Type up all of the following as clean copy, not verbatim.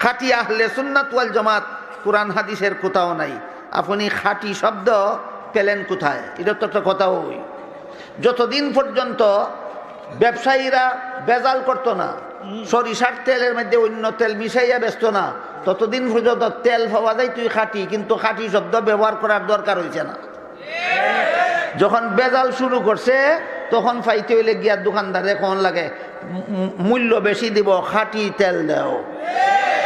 খাঁটি আহলে সুন্নাত ওয়াল জামাত কোরআন হাদিসের কোথাও নাই। আপনি খাঁটি শব্দ পেলেন কোথায়? এটা তো একটা কথা। ওই যতদিন পর্যন্ত ব্যবসায়ীরা ভেজাল করতো না, সরিষার তেলের মধ্যে অন্য তেল মিশাইয়া বেচত না, ততদিন পর্যন্ত তেল পাওয়া যায় তুই খাঁটি, কিন্তু খাঁটি শব্দ ব্যবহার করার দরকার হয়েছে না। যখন ভেজাল শুরু করছে তখন পাইতে হইলে গিয়া দোকানদারে কোন লাগে মূল্য বেশি দিব, খাঁটি তেল দাও।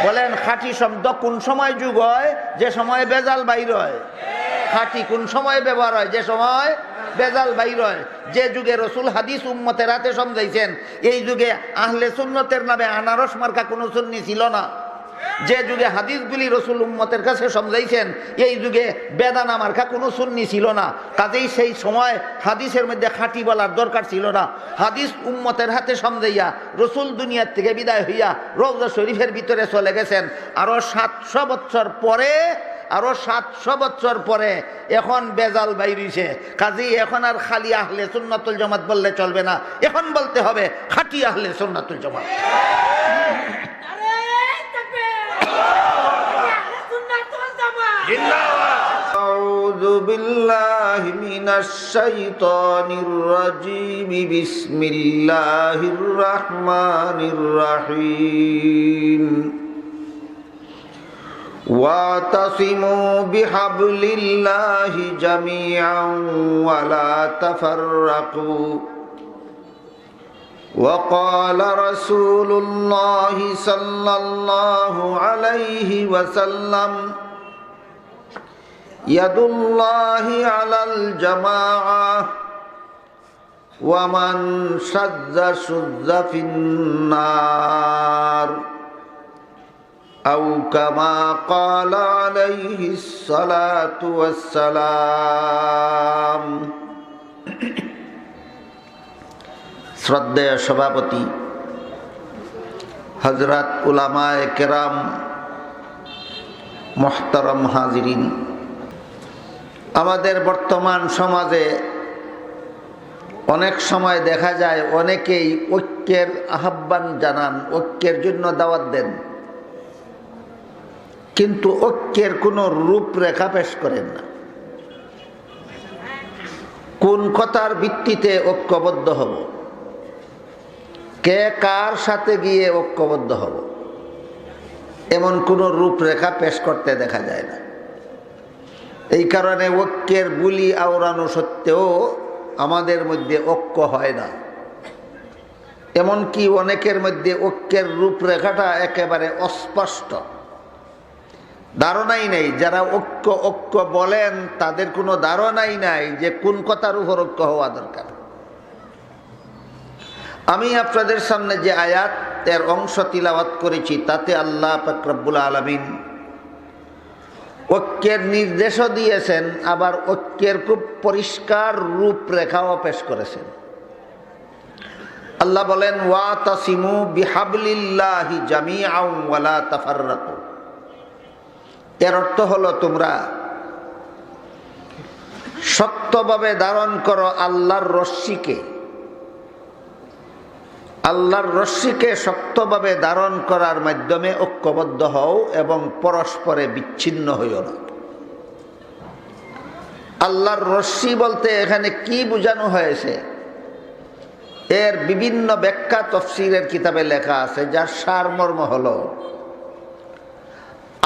বলেন খাঁটি শব্দ কোন সময় যুগ হয়? যে সময় ভেজাল বাইর হয়। খাঁটি কোন সময় ব্যবহার হয়? যে সময় ভেজাল বাইর হয়। যে যুগে রসুল হাদিস উম্মতের হাতে সমঝাইছেন, এই যুগে আহলে সুন্নতের নামে আনারস মার্কা কোনো সুন্নি ছিল না। যে যুগে হাদিসগুলি রসুল উম্মতের কাছে সমঝাইছেন, এই যুগে বেদানা মার্কা কোনো সুন্নি ছিল না। কাজেই সেই সময় হাদিসের মধ্যে খাঁটি বলার দরকার ছিল না। হাদিস উম্মতের হাতে সমঝাইয়া রসুল দুনিয়ার থেকে বিদায় হইয়া রওজা শরীফের ভিতরে চলে গেছেন। আরো 700 বছর পরে, আরো 700 বছর পরে এখন বেজাল বাইরিছে। কাজেই এখন আর খালি আহলে সুন্নাতুল জামাত বললে চলবে না, এখন বলতে হবে খাঁটি আহলে সুন্নাতুল জামাত। আউযু বিল্লাহি মিনাশ শাইতানির রাজীম। বিসমিল্লাহির রাহমানির রাহিম। واعتصموا بحبل الله جميعا ولا تفرقوا وقال رسول الله صلى الله عليه وسلم يد الله على الجماعة ومن شذ شذ في النار أو كما قال عليه الصلاة والسلام। শ্রদ্ধেয় সভাপতি, হযরত উলামায়ে কেরাম, মুহতারাম হাজিরিন, আমাদের বর্তমান সমাজে অনেক সময় দেখা যায় অনেকেই ঐক্যের আহ্বান জানান, ঐক্যের জন্য দাওয়াত দেন, কিন্তু ঐক্যের কোনো রূপরেখা পেশ করেন না। কোন কথার ভিত্তিতে ঐক্যবদ্ধ হব, কে কার সাথে গিয়ে ঐক্যবদ্ধ হব, এমন কোনো রূপরেখা পেশ করতে দেখা যায় না। এই কারণে ঐক্যের বুলি আওড়ানো সত্ত্বেও আমাদের মধ্যে ঐক্য হয় না। এমনকি অনেকের মধ্যে ঐক্যের রূপরেখাটা একেবারে অস্পষ্ট, ধারণাই নেই। যারা ঐক্য ঐক্য বলেন তাদের কোনো ধারণাই নাই যে কোন কথার উপর ঐক্য হওয়া দরকার। আমি আপনাদের সামনে যে আয়াতের অংশ তিলাওয়াত করেছি তাতে আল্লাহ পাক রব্বুল আলামিন ঐক্যের নির্দেশও দিয়েছেন, আবার ঐক্যের খুব পরিষ্কার রূপরেখাও পেশ করেছেন। আল্লাহ বলেন ওয়াতাসিমু বিহাবলিল্লাহি জামিআন ওয়ালা তাফাররাকু। এর অর্থ হলো তোমরা শক্তভাবে ধারণ করো আল্লাহর রশ্মিকে। আল্লাহর রশ্মিকে শক্তভাবে ধারণ করার মাধ্যমে ঐক্যবদ্ধ হও এবং পরস্পরে বিচ্ছিন্ন হইও না। আল্লাহর রশ্মি বলতে এখানে কি বোঝানো হয়েছে, এর বিভিন্ন ব্যাখ্যা তাফসীরের কিতাবে লেখা আছে, যার সারমর্ম হলো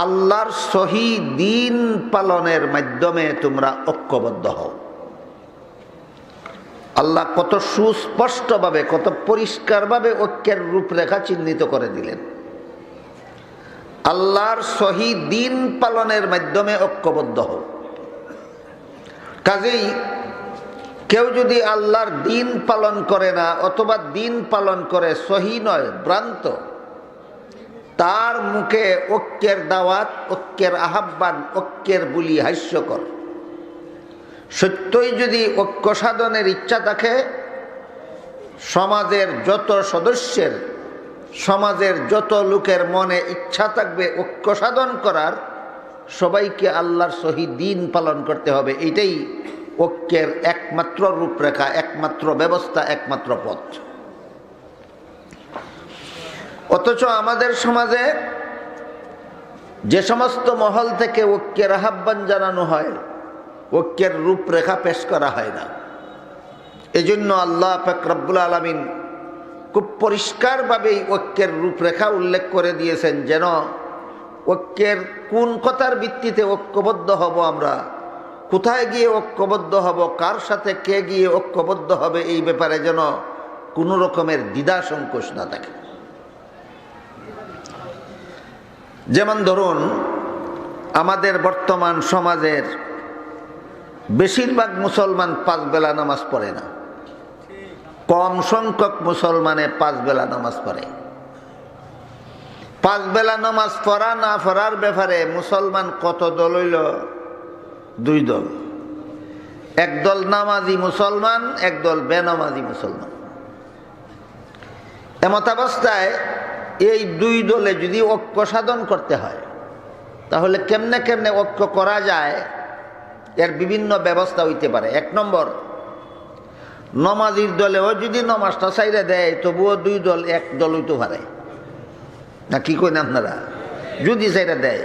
আল্লাহর সহি দ্বীন পালনের মাধ্যমে তোমরা ঐক্যবদ্ধ হও। আল্লাহ কত সুস্পষ্টভাবে, কত পরিষ্কারভাবে ঐক্যের রূপরেখা চিহ্নিত করে দিলেন। আল্লাহর সহি দ্বীন পালনের মাধ্যমে ঐক্যবদ্ধ হও। কাজেই কেউ যদি আল্লাহর দ্বীন পালন করে না, অথবা দ্বীন পালন করে সহি নয়, ভ্রান্ত, তার মুখে ঐক্যের দাওয়াত, ঐক্যের আহ্বান, ঐক্যের বুলি হাস্যকর। সত্যই যদি ঐক্য সাধনের ইচ্ছা থাকে, সমাজের যত সদস্যের, সমাজের যত লোকের মনে ইচ্ছা থাকবে ঐক্য সাধন করার, সবাইকে আল্লাহর সহি দ্বীন পালন করতে হবে। এটাই ঐক্যের একমাত্র রূপরেখা, একমাত্র ব্যবস্থা, একমাত্র পথ। অথচ আমাদের সমাজে যে সমস্ত মহল থেকে ঐক্যের আহ্বান জানানো হয়, ঐক্যের রূপরেখা পেশ করা হয় না। এজন্য আল্লাহ পাক রব্বুল আলামিন খুব পরিষ্কারভাবেই ঐক্যের রূপরেখা উল্লেখ করে দিয়েছেন, যেন ঐক্যের কোন কথার ভিত্তিতে ঐক্যবদ্ধ হব, আমরা কোথায় গিয়ে ঐক্যবদ্ধ হব, কার সাথে কে গিয়ে ঐক্যবদ্ধ হবে, এই ব্যাপারে যেন কোনো রকমের দ্বিধা সংকোচ না থাকে। যেমন ধরুন, আমাদের বর্তমান সমাজের বেশিরভাগ মুসলমান 5 বেলা নামাজ পড়ে না, কম সংখ্যক মুসলমানে 5 বেলা নামাজ পড়ে। 5 বেলা নামাজ পড়া না পড়ার ব্যাপারে মুসলমান কত দল হইল? 2 দল। একদল নামাজি মুসলমান, একদল বেনামাজি মুসলমান। এমতাবস্থায় এই 2 দলে যদি ঐক্য সাধন করতে হয়, তাহলে কেমনে কেমনে ঐক্য করা যায়, এর বিভিন্ন ব্যবস্থা হইতে পারে। 1 নম্বর, নমাজির দলেও যদি নমাজটা ছাইড়ে দেয়, তবুও 2 দল 1 দল হইতে পারে না, কি কইন আপনারা? যদি ছাইড়ে দেয়,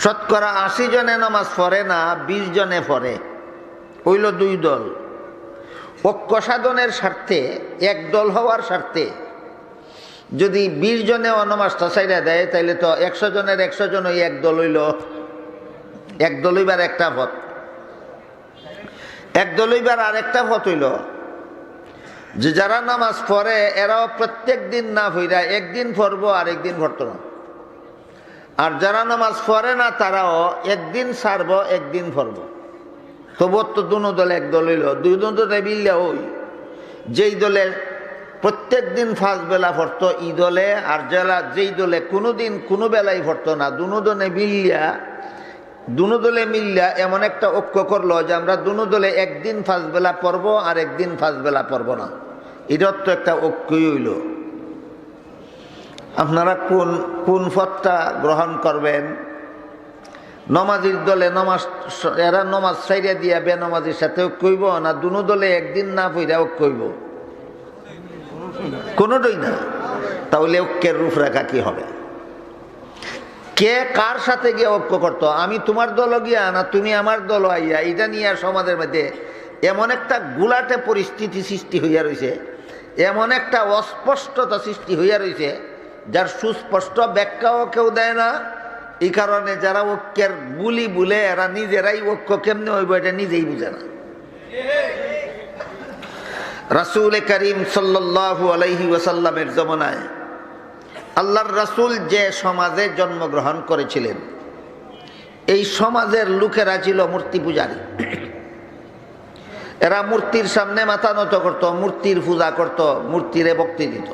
শতকরা 80 জনে নামাজ পড়ে না, 20 জনে পড়ে, হইল 2 দল। ঐক্য সাধনের স্বার্থে, 1 দল হওয়ার স্বার্থে যদি 20 জনে নামাজটা ছাইড়ে দেয়, তাইলে তো 100 জনের 100 জনই 1 দল হইল। 1 দল হইবার একটা পথ। 1 দল হইবার আর একটা পথ হইল যে যারা নামাজ পড়ে এরাও প্রত্যেক দিন না পড়া একদিন পড়বো আর একদিন পড়তো না, আর যারা নামাজ পড়ে না তারাও একদিন ছাড়বো একদিন পড়বো। তবুও তো 2 দল 1 দল হইল। 2 দলে মিললে ওই যেই দলে প্রত্যেক দিন 5 বেলা পড়তো ই দলে, আর যারা যেই দলে কোনোদিন কোনো বেলাই পড়তো না, 2 দলে মিললা এমন একটা ঐক্য করলো যে আমরা 2 দলে একদিন 5 বেলা পড়বো আর একদিন 5 বেলা পড়বো না। এটার তো একটা ঐক্যই হইল। আপনারা কোন পথটা গ্রহণ করবেন? নমাজির দলে এরা নমাজ ছাইড়া দিয়া বেনমাজির সাথে ঐক্য হইব, না 2 দলে একদিন না পড়া ঐক্য হইব? কোনোটাই না। তাহলে ঐক্যের রূপরেখা কি হবে? কে কার সাথে গিয়ে ঐক্য করতো? আমি তোমার দল গিয়া না তুমি আমার দল আইয়া, এটা নিয়ে সমাজের মধ্যে এমন একটা গুলাটে পরিস্থিতি সৃষ্টি হইয়া রয়েছে, এমন একটা অস্পষ্টতা সৃষ্টি হইয়া রয়েছে, যার সুস্পষ্ট ব্যাখ্যাও কেউ দেয় না। এই কারণে যারা ঐক্যের বুলি বলে, এরা নিজেরাই ঐক্য কেমনে হইব এটা নিজেই বুঝে না। রাসূল করিম সাল্লাল্লাহু আলাইহি ওয়াসাল্লামের জমানায় আল্লাহর রাসূল যে সমাজে জন্মগ্রহণ করেছিলেন, এই সমাজের লোকেরা ছিল মূর্তি পূজারী। এরা মূর্তির সামনে মাথা নত করত, মূর্তির পূজা করত, মূর্তিরে ভক্তি দিত।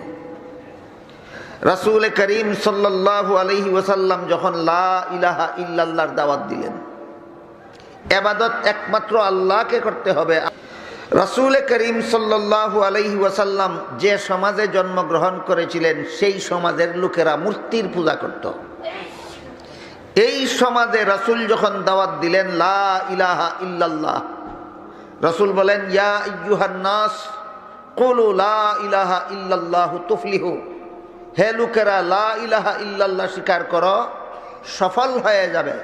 রাসূল করিম সাল্লাল্লাহু আলাইহি ওয়াসাল্লাম যখন লা ইলাহা ইল্লাল্লাহর দাওয়াত দিলেন, ইবাদত একমাত্র আল্লাহকে করতে হবে, রাসূল করিম সাল্লাল্লাহু আলাইহি ওয়াসাল্লাম যে সমাজে জন্মগ্রহণ করেছিলেন সেই সমাজের লোকেরা মূর্তির পূজা করত। এই সমাজে রাসূল যখন দাওয়াত দিলেন লা ইলাহা ইল্লাল্লাহ, রাসূল বলেন ইয়া আইয়ুহান নাস কুলু লা ইলাহা ইল্লাল্লাহ তুফলিহু, হে লোকেরা লা ইলাহা ইল্লাল্লাহ স্বীকার করো, সফল হয়ে যাবে।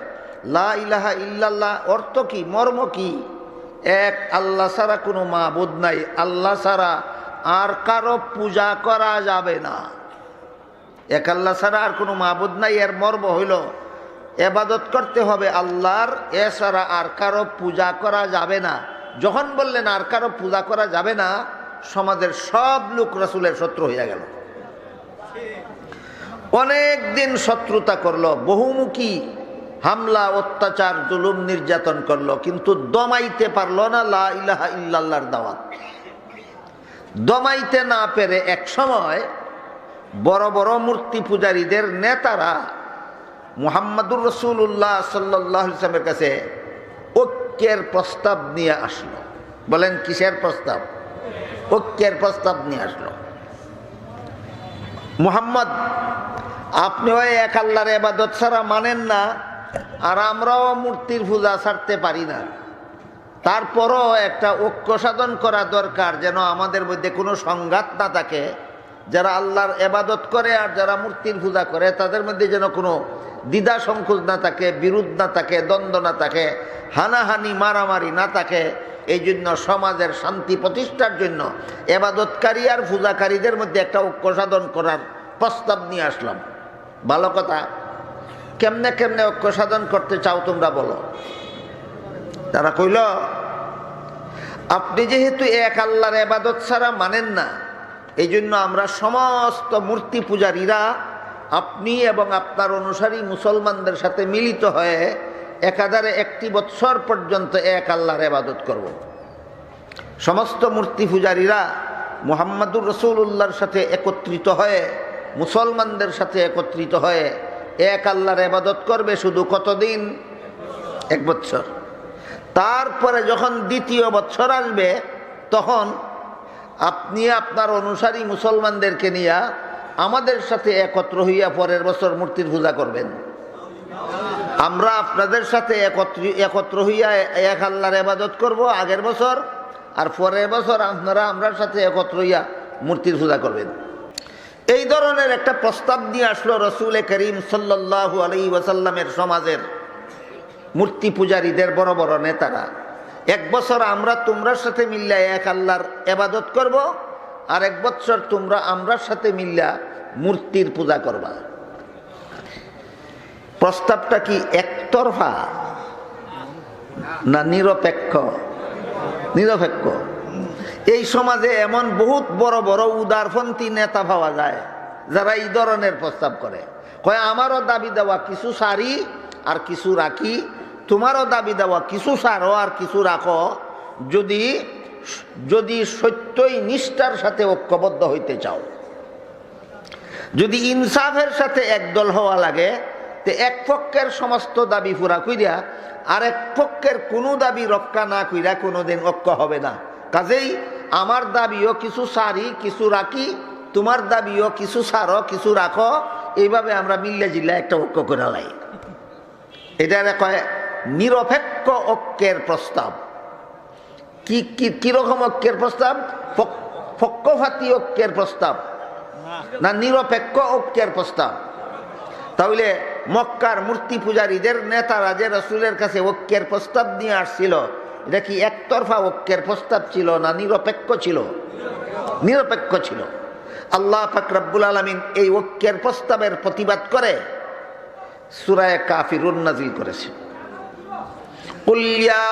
লা ইলাহা ইল্লাল্লাহ অর্থ কি, মর্ম কি? এক আল্লাহ ছাড়া কোনো মাবুদ নাই, আল্লাহ ছাড়া আর কারো পূজা করা যাবে না। এক আল্লাহ ছাড়া আর কোনো মাবুদ নাই, এর মর্ম হইল ইবাদত করতে হবে আল্লাহর, এছাড়া আর কারো পূজা করা যাবে না। যখন বললেন আর কারো পূজা করা যাবে না, সমাজের সব লোক রাসূলের শত্রু হইয়া গেল। অনেক দিন শত্রুতা করলো, বহুমুখী হামলা, অত্যাচার, জুলুম, নির্যাতন করলো, কিন্তু দমাইতে পারলো না লা ইলাহা ইল্লাল্লাহর দাওয়াত। দমাইতে না পেরে এক সময় বড় বড় মূর্তি পূজারীদের নেতারা মুহাম্মাদুর রাসূলুল্লাহ সাল্লাল্লাহু আলাইহি ওয়াসাল্লামের কাছে ঐক্যের প্রস্তাব নিয়ে আসলো। বলেন কিসের প্রস্তাব? ঐক্যের প্রস্তাব নিয়ে আসলো। মুহাম্মদ, আপনি ওই এক আল্লাহর ইবাদত ছাড়া মানেন না, আর আমরাও মূর্তির পূজা ছাড়তে পারি না, তারপরও একটা ঐক্য সাধন করা দরকার, যেন আমাদের মধ্যে কোনো সংঘাত না থাকে। যারা আল্লাহর ইবাদত করে আর যারা মূর্তির পূজা করে তাদের মধ্যে যেন কোনো দ্বিধা সংকোচ না থাকে, বিরোধ না থাকে, দ্বন্দ্ব না থাকে, হানাহানি মারামারি না থাকে। এই জন্য সমাজের শান্তি প্রতিষ্ঠার জন্য ইবাদতকারী আর পূজাকারীদের মধ্যে একটা ঐক্য সাধন করার প্রস্তাব নিয়ে আসলাম। ভালো কথা। কেমনে কেমনে ঐক্য সাধন করতে চাও তোমরা বলো? তারা কইল, আপনি যেহেতু এক আল্লাহর ইবাদত ছাড়া মানেন না, এই জন্য আমরা সমস্ত মূর্তি পূজারীরা আপনি এবং আপনার অনুসারী মুসলমানদের সাথে মিলিত হয়ে একাধারে 1 বৎসর পর্যন্ত এক আল্লাহর ইবাদত করব। সমস্ত মূর্তি পূজারীরা মুহাম্মদুর রাসূলুল্লাহর সাথে একত্রিত হয়ে, মুসলমানদের সাথে একত্রিত হয়ে এক আল্লাহর ইবাদত করবে। শুধু কতদিন? 1 বৎসর। তারপরে যখন 2য় বৎসর আসবে, তখন আপনি আপনার অনুসারী মুসলমানদেরকে নিয়ে আমাদের সাথে একত্র হইয়া পরের বছর মূর্তির পূজা করবেন। আমরা আপনাদের সাথে একত্র হইয়া এক আল্লাহর ইবাদত করব আগের বছর, আর পরের বছর আপনারা আমরার সাথে একত্র হইয়া মূর্তির পূজা করবেন। এই ধরনের একটা প্রস্তাব নিয়ে আসলো রাসূল করিম সাল্লাল্লাহু আলাইহি ওয়াসাল্লামের সমাজের মূর্তি পূজারীদের বড় বড় নেতারা। 1 বছর আমরা তোমরার সাথে মিল্লা এক আল্লাহর ইবাদত করব, আর 1 বছর তোমরা আমরার সাথে মিল্লা মূর্তির পূজা করবা। প্রস্তাবটা কি একতরফা না নিরপেক্ষ? নিরপেক্ষ। এই সমাজে এমন বহুত বড় বড় উদারপন্থী নেতা পাওয়া যায় যারা এই ধরনের প্রস্তাব করে। কয় আমারও দাবি দেওয়া কিছু সারি আর কিছু রাখি, তোমারও দাবি দেওয়া কিছু সারো আর কিছু রাখো, যদি যদি সত্যই নিষ্ঠার সাথে ঐক্যবদ্ধ হইতে চাও। যদি ইনসাফের সাথে একদল হওয়া লাগে, তো এক পক্ষের সমস্ত দাবি পুরা কইরা আর এক পক্ষের কোনো দাবি রক্ষা না কইরা কোনোদিন ঐক্য হবে না। কাজেই আমার দাবিও কিছু সারি কিছু রাখি, তোমার দাবিও কিছু সারো কিছু রাখো, এইভাবে আমরা মিল্লা জিল্লা একটা ঐক্য করে লাই। এটা কয় নিরপেক্ষ ঐক্যের প্রস্তাব। কিরকম ঐক্যের প্রস্তাব? পক্ষপাতী ঐক্যের প্রস্তাব না নিরপেক্ষ ঐক্যের প্রস্তাব? তাহলে মক্কার মূর্তি পূজারীদের নেতারা যে রাসূলের কাছে ঐক্যের প্রস্তাব নিয়ে আসছিল, এটা কি একতরফা ঐক্যের প্রস্তাব ছিল না নিরপেক্ষ ছিল? নিরপেক্ষ ছিল। আল্লাহ পাক রব্বুল আলামিন এই ঐক্যের প্রস্তাবের প্রতিবাদ করে সূরা কাফিরুন নাযিল করেছে। কুল ইয়া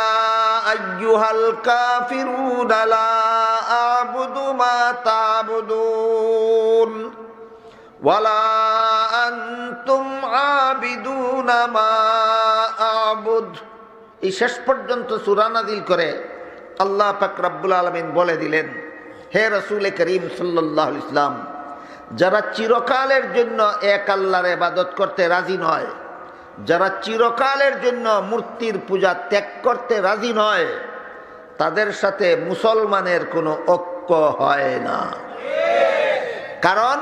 আইয়ুহাল কাফিরুনা লা আ'বুদু মা তা'বুদুন ওয়ালা আনতুম আবিদুনা মা আ'বুদ। এই শেষ পর্যন্ত সূরা নাযিল করে আল্লাহ পাক রব্বুল আলামিন বলে দিলেন, হে রাসূল করিম সাল্লাল্লাহু আলাইহি ওয়াসাল্লাম, যারা চিরকালের জন্য এক আল্লাহর ইবাদত করতে রাজি নয়, যারা চিরকালের জন্য মূর্তির পূজা ত্যাগ করতে রাজি নয়, তাদের সাথে মুসলমানের কোনো ঐক্য হয় না। কারণ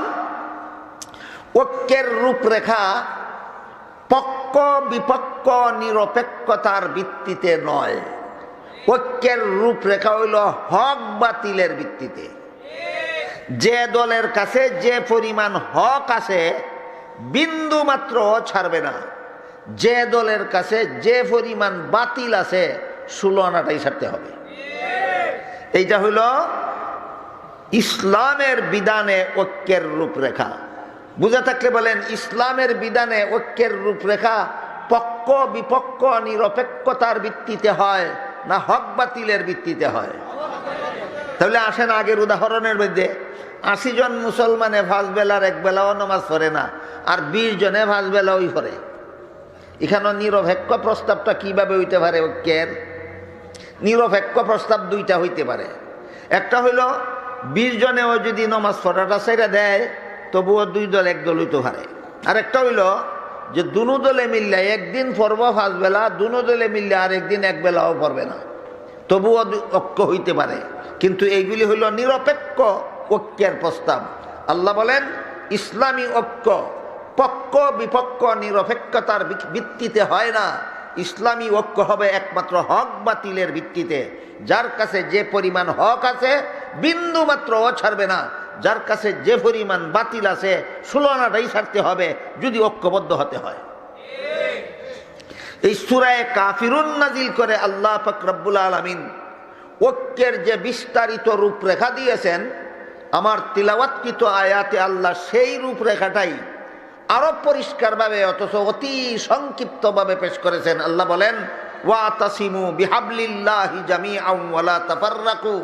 ঐক্যের রূপরেখা পক্ষ বিপক্ষ নিরপেক্ষতার ভিত্তিতে নয়। ঐক্যের রূপরেখা হইল হক বাতিলের ভিত্তিতে। যে দলের কাছে যে পরিমাণ হক আছে বিন্দু মাত্র ছাড়বে না, যে দলের কাছে যে পরিমাণ বাতিল আছে 16 আনাটাই ছাড়তে হবে। এইটা হইল ইসলামের বিধানে ঐক্যের রূপরেখা। বুঝে থাকলে বলেন, ইসলামের বিধানে ঐক্যের রূপরেখা পক্ষ বিপক্ষ নিরপেক্ষতার ভিত্তিতে হয় না হক বাতিলের ভিত্তিতে হয়? তাহলে আসেন আগের উদাহরণের মধ্যে 80 জন মুসলমানে 5 বেলার 1 বেলাও নামাজ পড়ে না, আর 20 জনে 5 বেলাওই পড়ে। এখানে নিরপেক্ষ প্রস্তাবটা কিভাবে হইতে পারে? ঐক্যের নিরপেক্ষ প্রস্তাব 2টা হইতে পারে। একটা হইল 20 জনেও যদি নামাজ পড়াটা ছেড়ে দেয় তবুও 2 দল 1 দল হইতে পারে। আর একটা হইল যে দুনো দলে মিললে একদিন পড়ব 5 বেলা, দুনো দলে মিললে আর একদিন 1 বেলাও পড়বে না, তবুও ঐক্য হইতে পারে। কিন্তু এইগুলি হইল নিরপেক্ষ ঐক্যের প্রস্তাব। আল্লাহ বলেন ইসলামী ঐক্য পক্ষ বিপক্ষ নিরপেক্ষতার ভিত্তিতে হয় না। ইসলামী ঐক্য হবে একমাত্র হক বাতিলের ভিত্তিতে। যার কাছে যে পরিমাণ হক আছে বিন্দু মাত্র ছাড়বে না, যার কাছে যে পরিমাণ বাতিল আছে সুলনাটাই ছাড়তে হবে যদি ঐক্যবদ্ধ হতে হয়। এই সূরা কাফিরুন নাজিল করে আল্লাহ পাক রব্বুল আলামিন ঐক্যের যে বিস্তারিত রূপরেখা দিয়েছেন, আমার তিলাওয়াতকৃত আয়াতে আল্লাহ সেই রূপরেখাটাই আরো পরিষ্কারভাবে অথচ অতি সংক্ষিপ্তভাবে পেশ করেছেন। আল্লাহ বলেন, ওয়াতাসিমু বিহাবলিল্লাহি জামিআন ওয়ালা তাফাররাকু,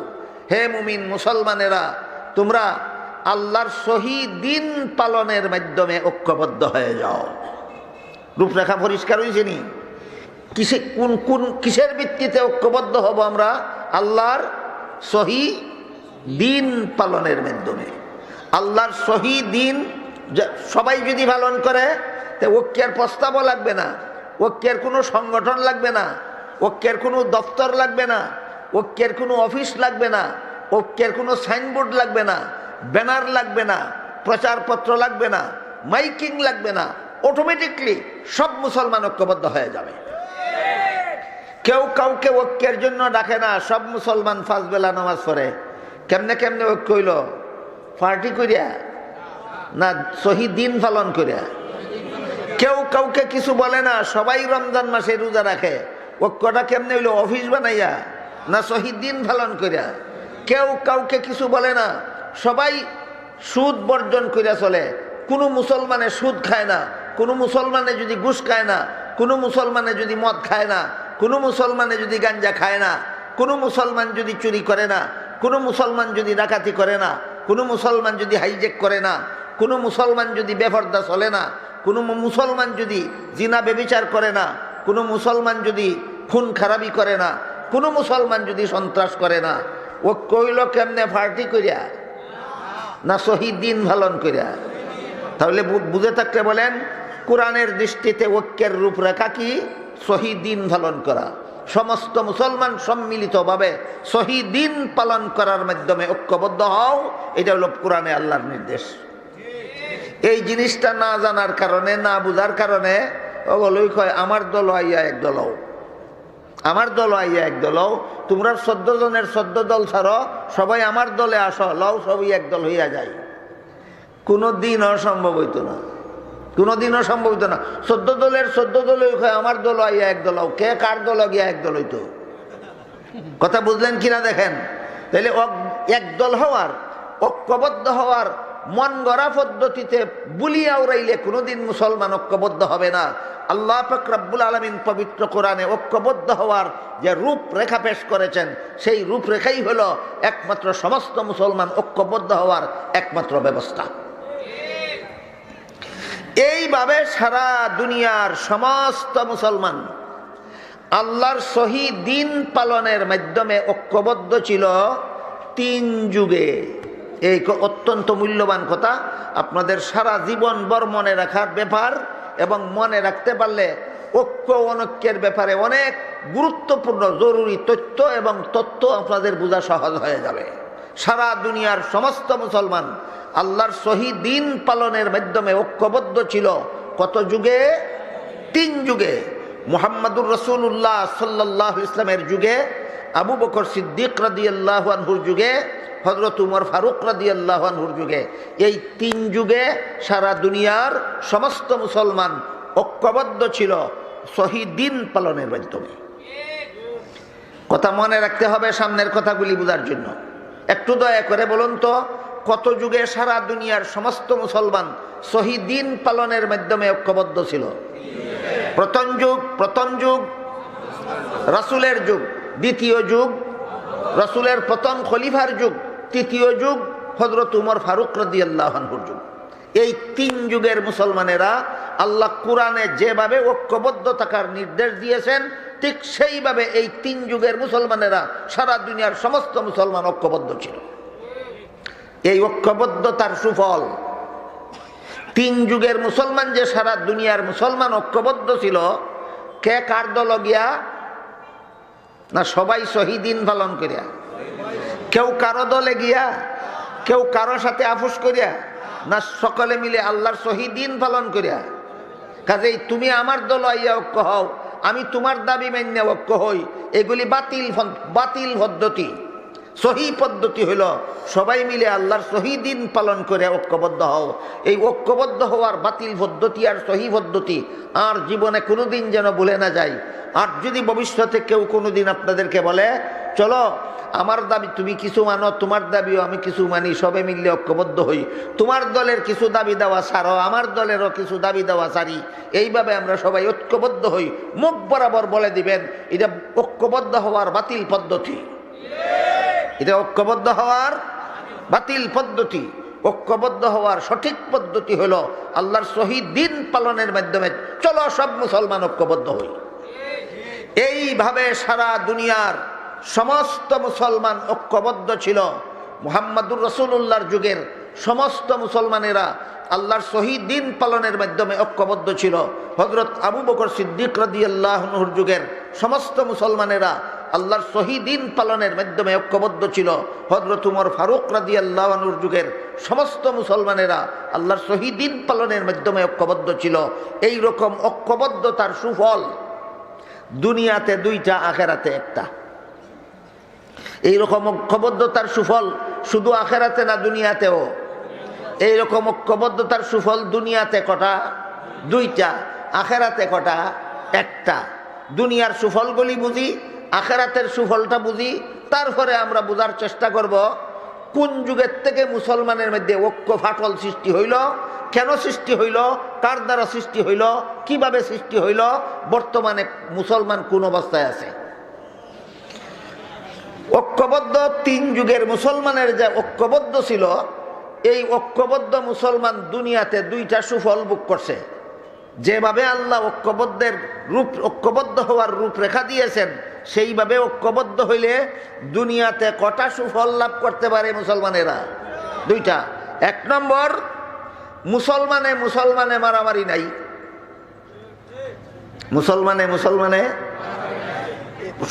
হে মুমিন মুসলমানেরা, তোমরা আল্লাহর সহি দিন পালনের মাধ্যমে ঐক্যবদ্ধ হয়ে যাও। রূপরেখা পরিষ্কার হয়েছে নি? কিসের ভিত্তিতে ঐক্যবদ্ধ হব আমরা? আল্লাহর সহি দিন পালনের মাধ্যমে। আল্লাহর সহি দিন সবাই যদি পালন করে তো ঐক্যের প্রস্তাবও লাগবে না, ঐক্যের কোনো সংগঠন লাগবে না, ঐক্যের কোনো দপ্তর লাগবে না, ঐক্যের কোনো অফিস লাগবে না, ঐক্যের কোনো সাইনবোর্ড লাগবে না, ব্যানার লাগবে না, প্রচারপত্র লাগবে না, মাইকিং লাগবে না। অটোমেটিকলি সব মুসলমান ঐক্যবদ্ধ হয়ে যাবে। কেউ কাউকে ঐক্যের জন্য ডাকে না, সব মুসলমান 5 বেলা নামাজ পড়ে। কেমনে কেমনে ঐক্য হইল? পার্টি করিয়া না সহি দিন পালন করিয়া? কেউ কাউকে কিছু বলে না, সবাই রমজান মাসে রোজা রাখে। ঐক্যটা কেমনে হইল? অফিস বানাইয়া না সহি দিন পালন করিয়া? কেউ কাউকে কিছু বলে না, সবাই সুদ বর্জন করিয়া চলে। কোনো মুসলমানে সুদ খায় না, কোনো মুসলমানে যদি ঘুষ খায় না, কোনো মুসলমানে যদি মদ খায় না, কোনো মুসলমানে যদি গাঞ্জা খায় না, কোনো মুসলমান যদি চুরি করে না, কোনো মুসলমান যদি ডাকাতি করে না, কোনো মুসলমান যদি হাইজেক করে না, কোনো মুসলমান যদি বেপরদা চলে না, কোনো মুসলমান যদি জিনা বেবিচার করে না, কোনো মুসলমান যদি খুন খারাপি করে না, কোনো মুসলমান যদি সন্ত্রাস করে না। ও কইল কেমনে? পার্টি করিয়া না শহীদ দিন পালন করিয়া? তাহলে বুঝে থাকতে বলেন, কোরআনের দৃষ্টিতে ঐক্যের রূপরেখা কি? শহীদ দিন পালন করা। সমস্ত মুসলমান সম্মিলিতভাবে শহীদ দিন পালন করার মাধ্যমে ঐক্যবদ্ধ হও, এটা হলো কোরআনে আল্লাহর নির্দেশ। এই জিনিসটা না জানার কারণে, না বুঝার কারণে ওগুলোই কয় আমার দল আইয়া এক দল হও, আমার দল আইয়া এক দল হও। তোমরা 14 জনের 14 দল ছাড়ো, সবাই আমার দলে আসো, লও সবই এক দল হইয়া যায়। কোনোদিনও সম্ভব হইতো না, কোনোদিনও সম্ভব হইতো না। 14 দলের 14 দলে আমার দল আইয়া এক দল হও। কে কার দল গিয়া এক দল হইতো? কথা বুঝলেন কিনা দেখেন। তাহলে একদল হওয়ার, ঐক্যবদ্ধ হওয়ার মন গড়া পদ্ধতিতে বুলিয়া উড়াইলে কোনোদিন মুসলমান ঐক্যবদ্ধ হবে না। আল্লাহ পাক রব্বুল আলামিন পবিত্র কোরআনে ঐক্যবদ্ধ হওয়ার যে রূপরেখা পেশ করেছেন, সেই রূপরেখাই হলো একমাত্র সমস্ত মুসলমান ঐক্যবদ্ধ হওয়ার একমাত্র ব্যবস্থা। এইভাবে সারা দুনিয়ার সমস্ত মুসলমান আল্লাহর সহি দিন পালনের মাধ্যমে ঐক্যবদ্ধ ছিল 3 যুগে। এই অত্যন্ত মূল্যবান কথা, আপনাদের সারা জীবন ভর মনে রাখার ব্যাপার, এবং মনে রাখতে পারলে ঐক্য অনৈক্যের ব্যাপারে অনেক গুরুত্বপূর্ণ জরুরি তথ্য এবং তথ্য আপনাদের বোঝা সহজ হয়ে যাবে। সারা দুনিয়ার সমস্ত মুসলমান আল্লাহর সহি দিন পালনের মাধ্যমে ঐক্যবদ্ধ ছিল কত যুগে? 3 যুগে। মুহাম্মাদুর রাসূলুল্লাহ সাল্লাল্লাহু আলাইহি ওয়াসাল্লামের যুগে, আবু বকর সিদ্দিক রাদিয়াল্লাহু আনহুর যুগে, হযরত উমর ফারুক রাদিয়াল্লাহু আনহুর যুগে। এই 3 যুগে সারা দুনিয়ার সমস্ত মুসলমান ঐক্যবদ্ধ ছিল সহি দিন পালনের মাধ্যমে। কথা মনে রাখতে হবে সামনের কথাগুলি বোঝার জন্য। একটু দয়া করে বলুন তো, কত যুগে সারা দুনিয়ার সমস্ত মুসলমান সহি দিন পালনের মাধ্যমে ঐক্যবদ্ধ ছিল? প্রথম যুগ রাসূলের যুগ, দ্বিতীয় যুগ রাসূলের প্রথম খলিফার যুগ, তৃতীয় যুগ হযরত উমর ফারুক রাদিয়াল্লাহু আনহুর যুগ। এই 3 যুগের মুসলমানেরা আল্লাহ কোরআনে যেভাবে ঐক্যবদ্ধ থাকার নির্দেশ দিয়েছেন, ঠিক সেইভাবে এই 3 যুগের মুসলমানেরা সারা দুনিয়ার সমস্ত মুসলমান ঐক্যবদ্ধ ছিল। এই ঐক্যবদ্ধতার সুফল, 3 যুগের মুসলমান যে সারা দুনিয়ার মুসলমান ঐক্যবদ্ধ ছিল, কে কার দল গিয়া? না সবাই শহীদ দিন পালন করিয়া? কেউ কারো দলে গিয়া? কেউ কারো সাথে আপোষ করিয়া? না সকলে মিলে আল্লাহর শহীদ দিন পালন করিয়া? কাজেই তুমি আমার দল আইয়া ঐক্য হও, আমি তোমার দাবি মান্য ঐক্য হই, এগুলি বাতিল পদ্ধতি। সহি পদ্ধতি হলো সবাই মিলে আল্লাহর সহি দিন পালন করে ঐক্যবদ্ধ হও। এই ঐক্যবদ্ধ হওয়ার বাতিল পদ্ধতি আর সহি পদ্ধতি আর জীবনে কোনোদিন যেন ভুলে না যায়। আর যদি ভবিষ্যতে কেউ কোনোদিন আপনাদেরকে বলে চলো আমার দাবি তুমি কিছু মানো, তোমার দাবিও আমি কিছু মানি, সবে মিললে ঐক্যবদ্ধ হই, তোমার দলের কিছু দাবি দেওয়া ছাড়ো, আমার দলেরও কিছু দাবি দেওয়া ছাড়ি, এইভাবে আমরা সবাই ঐক্যবদ্ধ হই, মুখ বরাবর বলে দিবেন এটা ঐক্যবদ্ধ হওয়ার বাতিল পদ্ধতি। এটা ঐক্যবদ্ধ হওয়ার বাতিল পদ্ধতি। ঐক্যবদ্ধ হওয়ার সঠিক পদ্ধতি হলো আল্লাহর সহি দিন পালনের মাধ্যমে চলো সব মুসলমান ঐক্যবদ্ধ হই। এইভাবে সারা দুনিয়ার সমস্ত মুসলমান ঐক্যবদ্ধ ছিল। মুহাম্মাদুর রাসূলুল্লাহর যুগের সমস্ত মুসলমানেরা আল্লাহর সহি দিন পালনের মাধ্যমে ঐক্যবদ্ধ ছিল। হযরত আবু বকর সিদ্দিক রাদিয়াল্লাহু আনহুর যুগের সমস্ত মুসলমানেরা আল্লাহর সহি দিন পালনের মাধ্যমে ঐক্যবদ্ধ ছিল। হযরত উমর ফারুক রাদিয়াল্লাহু আনহুর যুগের সমস্ত মুসলমানেরা আল্লাহর সহি দিন পালনের মাধ্যমে ঐক্যবদ্ধ ছিল। এই রকম ঐক্যবদ্ধতার সুফল দুনিয়াতে দুইটা, আখিরাতে একটা। এইরকম ঐক্যবদ্ধতার সুফল শুধু আখিরাতে না দুনিয়াতেও। এইরকম ঐক্যবদ্ধতার সুফল দুনিয়াতে কটা? দুইটা। আখিরাতে কটা? একটা। দুনিয়ার সুফলগুলি বুঝি, আখিরাতের সুফলটা বুঝি, তারপরে আমরা বোঝার চেষ্টা করব কোন যুগের থেকে মুসলমানের মধ্যে ঐক্য ফাটল সৃষ্টি হইল, কেন সৃষ্টি হইল, কার দ্বারা সৃষ্টি হইল, কিভাবে সৃষ্টি হইল, বর্তমানে মুসলমান কোন অবস্থায় আছে। ঐক্যবদ্ধ তিন যুগের মুসলমানের যে ঐক্যবদ্ধ ছিল, এই ঐক্যবদ্ধ মুসলমান দুনিয়াতে দুইটা সুফল ভোগ করছে। যেভাবে আল্লাহ ঐক্যবদ্ধ হওয়ার রূপরেখা দিয়েছেন, সেইভাবে ঐক্যবদ্ধ হইলে দুনিয়াতে কটা সুফল লাভ করতে পারে মুসলমানেরা? দুইটা। এক নম্বর, মুসলমানে মারামারি নাই। মুসলমানে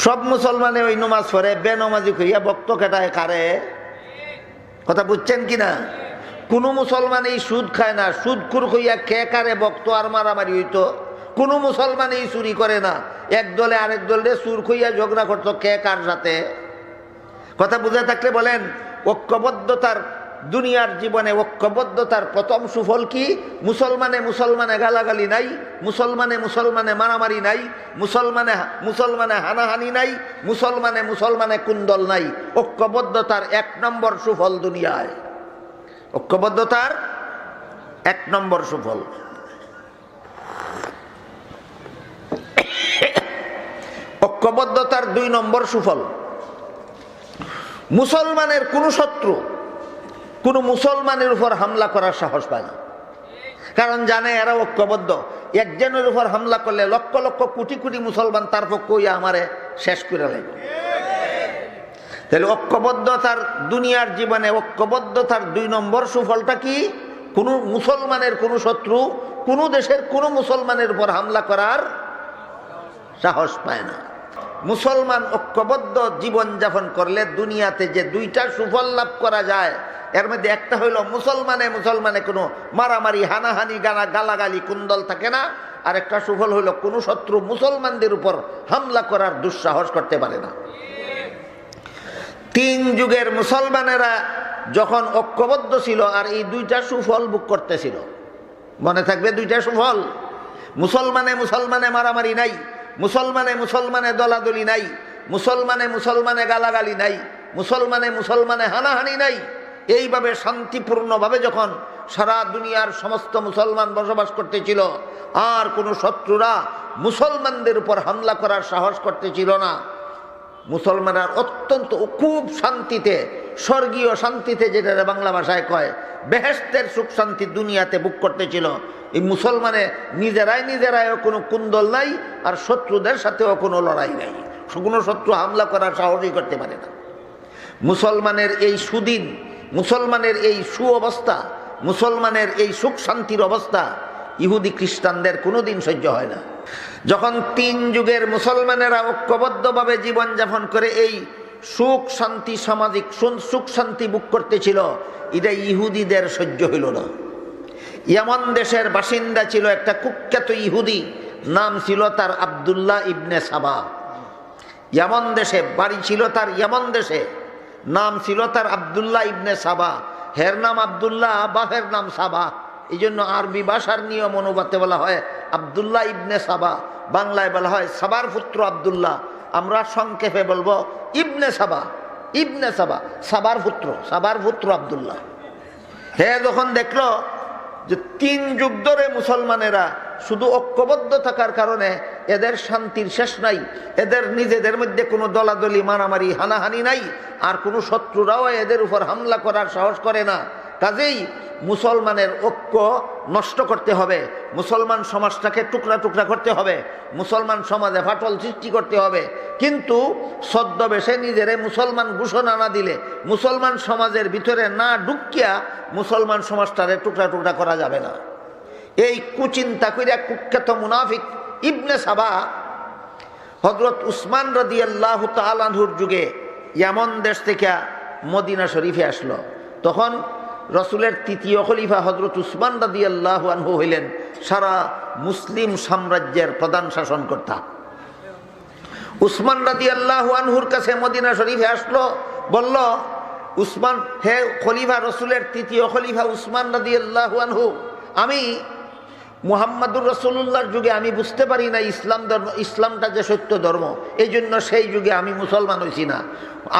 সব মুসলমানে ওই নমাজ পড়ে, বেনমাজি কইয়া বক্ত কেটায় কারে। কথা বুঝছেন কিনা? কোনো মুসলমান এই সুদ খায় না, সুদখুর কইয়া কে কারে বক্ত আর মারামারি হইতো। কোনো মুসলমান এই চুরি করে না, এক দলে আরেক দলে চুর কইয়া ঝগড়া করতো কে কার সাথে। কথা বুঝে থাকলে বলেন, ঐক্যবদ্ধতার দুনিয়ার জীবনে ঐক্যবদ্ধতার প্রথম সুফল কি? মুসলমানে গালাগালি নাই, মুসলমানে মারামারি নাই, মুসলমানে হানাহানি নাই, মুসলমানে কুন্দল নাই। ঐক্যবদ্ধতার এক নম্বর সুফল দুনিয়ায়। ঐক্যবদ্ধতার এক নম্বর সুফল। ঐক্যবদ্ধতার দুই নম্বর সুফল, মুসলমানের কোন শত্রু কোন মুসলমানের উপর হামলা করার সাহস পায় না, কারণ জানে এরা ঐক্যবদ্ধ। একজনের উপর হামলা করলে লক্ষ লক্ষ কোটি কোটি মুসলমান তার পক্ষ হইয়া আমারে শেষ করে লাগবে। তাহলে ঐক্যবদ্ধতার দুনিয়ার জীবনে ঐক্যবদ্ধতার দুই নম্বর সুফলটা কি? কোন মুসলমানের কোন শত্রু কোন দেশের কোন মুসলমানের উপর হামলা করার সাহস পায় না। মুসলমান ঐক্যবদ্ধ জীবন যাপন করলে দুনিয়াতে যে দুইটা সুফল লাভ করা যায়, এর মধ্যে একটা হইল মুসলমানে কোনো মারামারি হানাহানি গালাগালি কুন্দল থাকে না, আর একটা সুফল হইল কোনো শত্রু মুসলমানদের উপর হামলা করার দুঃসাহস করতে পারে না। তিন যুগের মুসলমানেরা যখন ঐক্যবদ্ধ ছিল আর এই দুইটা সুফল ভোগ করতেছিল, মনে থাকবে দুইটা সুফল। মুসলমানে মারামারি নাই, মুসলমানে দলাদলি নাই, মুসলমানে গালাগালি নাই, মুসলমানে হানাহানি নাই। এইভাবে শান্তিপূর্ণভাবে যখন সারা দুনিয়ার সমস্ত মুসলমান বসবাস করতেছিল, আর কোনো শত্রুরা মুসলমানদের উপর হামলা করার সাহস করতেছিল না। মুসলমানরা অত্যন্ত খুব শান্তিতে, স্বর্গীয় শান্তিতে, যেটা বাংলা ভাষায় কয় বেহেশতের সুখ শান্তি দুনিয়াতে ভোগ করতেছিল। এই মুসলমানে নিজেরাইও কোনো কুন্দল নাই, আর শত্রুদের সাথেও কোনো লড়াই নাই, কোনো শত্রু হামলা করার সাহসই করতে পারে না। মুসলমানের এই সুদিন, মুসলমানের এই সুঅবস্থা, মুসলমানের এই সুখ শান্তির অবস্থা ইহুদি খ্রিস্টানদের কোনোদিন সহ্য হয় না। যখন তিন যুগের মুসলমানেরা ঐক্যবদ্ধভাবে জীবনযাপন করে এই সুখ শান্তি, সামাজিক সুখ শান্তি ভোগ করতেছিল, এটা ইহুদিদের সহ্য হইল না। ইয়ামান দেশের বাসিন্দা ছিল একটা কুখ্যাত ইহুদি, নাম ছিল তার আব্দুল্লাহ ইবনে সাবা। ইয়ামান দেশে বাড়ি ছিল তার, ইয়ামান দেশে। নাম ছিল তার আব্দুল্লাহ ইবনে সাবা, হের নাম আব্দুল্লাহ, বাপের নাম সাবা। এই জন্য আরবি ভাষার নিয়ম অনুবাদে বলা হয় আব্দুল্লাহ ইবনে সাবা, বাংলায় বলা হয় সাবার পুত্র আব্দুল্লাহ। আমরা সংক্ষেপে বলবো ইবনে সাবা, ইবনে সাবা, সাবার পুত্র, সাবার পুত্র আব্দুল্লাহ। হে যখন দেখলো যে 3 যুগ ধরে মুসলমানেরা শুধু ঐক্যবদ্ধ থাকার কারণে এদের শান্তির শেষ নাই, এদের নিজেদের মধ্যে কোনো দলাদলি মারামারি হানাহানি নাই, আর কোনো শত্রুরাও এদের উপর হামলা করার সাহস করে না, কাজেই মুসলমানের ঐক্য নষ্ট করতে হবে, মুসলমান সমাজটাকে টুকরা টুকরা করতে হবে, মুসলমান সমাজে ফাটল সৃষ্টি করতে হবে। কিন্তু ছদ্মবেশে নিজেরে মুসলমান ঘোষণা না দিলে, মুসলমান সমাজের ভিতরে না ঢুকিয়া মুসলমান সমাজটারে টুকরা টুকরা করা যাবে না। এই কুচিন্তা কইরা কুখ্যাত মুনাফিক ইবনে সাবা হযরত উসমান রাদিয়াল্লাহু তাআলা আনহুর যুগে ইয়ামন দেশ থেকে মদিনা শরীফে আসলো। তখন রসুলের 3য় খলিফা হযরত উসমান রাদিয়াল্লাহু আনহু হইলেন সারা মুসলিম সাম্রাজ্যের প্রধান শাসনকর্তা। উসমান রাদিয়াল্লাহু আনহুর কাছে মদিনা শরীফে আসলো, বলল উসমান, হে খলিফা, রসুলের 3য় খলিফা উসমান রাদিয়াল্লাহু আনহু, আমি মুহাম্মাদুর রাসূলুল্লাহর যুগে আমি বুঝতে পারি না ইসলাম ধর্ম, ইসলামটা যে সত্য ধর্ম, এই জন্য সেই যুগে আমি মুসলমান হইছি না।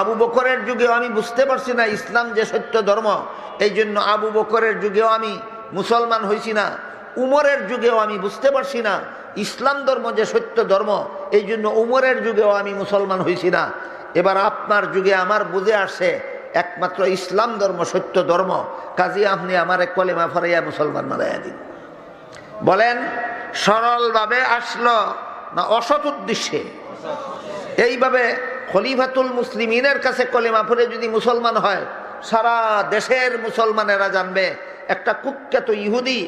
আবু বকরের যুগেও আমি বুঝতে পারছি না ইসলাম যে সত্য ধর্ম, এই জন্য আবু বকরের যুগেও আমি মুসলমান হইছি না। উমরের যুগেও আমি বুঝতে পারছি না ইসলাম ধর্ম যে সত্য ধর্ম, এই জন্য উমরের যুগেও আমি মুসলমান হইছি না। এবার আপনার যুগে আমার বুঝে আসছে একমাত্র ইসলাম ধর্ম সত্য ধর্ম, কাজী আপনি আমার কলেমা ফরাইয়া মুসলমান বানাইয়া দিন। বলেন সরলভাবে আসলো না অসৎ উদ্দেশ্যে? এইভাবে খলিফাতুল মুসলিমিনের কাছে কলেমা পড়ে যদি মুসলমান হয়, সারা দেশের মুসলমানেরা জানবে একটা কুখ্যাত ইহুদি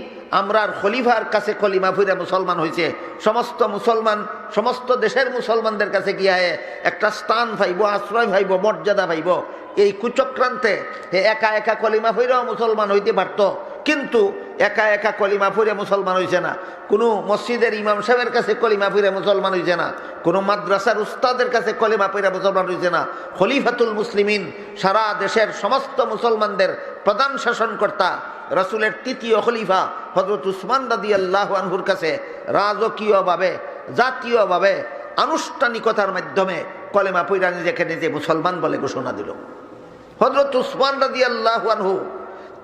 আমরার খলিফার কাছে কলিমা পড়ে মুসলমান হয়েছে। সমস্ত মুসলমান, সমস্ত দেশের মুসলমানদের কাছে গিয়ে একটা স্থান পাইব, আশ্রয় পাইব, মর্যাদা পাইব। এই কুচক্রান্তে একা একা কলিমা পড়েও মুসলমান হইতে পারত, কিন্তু একা একা কলিমা পড়ে মুসলমান হয়েছে না। কোনো মসজিদের ইমাম সাহেবের কাছে কলিমা পড়ে মুসলমান হয়েছে না, কোনো মাদ্রাসার উস্তাদের কাছে কলিমা পড়ে মুসলমান হয়েছে না। খলিফাতুল মুসলিমিন সারা দেশের সমস্ত মুসলমানদের প্রধান শাসনকর্তা রাসূলের 3য় খলিফা হযরত উসমান রাদিয়াল্লাহু আনহুর কাছে রাজকীয়ভাবে, জাতীয়ভাবে, আনুষ্ঠানিকতার মাধ্যমে কলেমা পড়ে নিজেকে নিজে মুসলমান বলে ঘোষণা দিল। হযরত উসমান রাদিয়াল্লাহু আনহু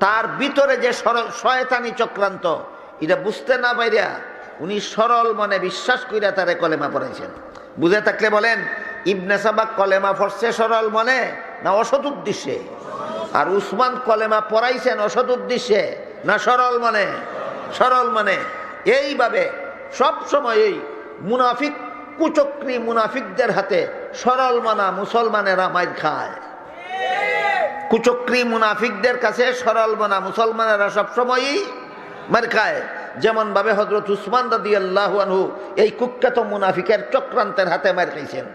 তার ভিতরে যে শয়তানি চক্রান্ত, এটা বুঝতে না পাইরা উনি সরল মনে বিশ্বাস কইরা তারে কলেমা পড়াইছেন। বুঝে থাকলে বলেন ইবনে সাবা কলেমা পড়ছে সরল মনে না অসৎ উদ্দেশ্যে? আর উসমান কলেমা পড়াইছেন অসৎ উদ্দেশ্যে না সরল মনে? সরল মনে। এইভাবে সব সময়ই মুনাফিক, কুচক্রী মুনাফিকদের হাতে সরল মানা মুসলমানেরা মাইর খায়। কুচক্রী মুনাফিকদের কাছে সরল মানা মুসলমানেরা সবসময়ই মার খায়। যেমন ভাবে হযরত উসমান রাদিয়াল্লাহু আনহু এই কুখ্যাত মুনাফিকের চক্রান্তের হাতে মার খাইছেন,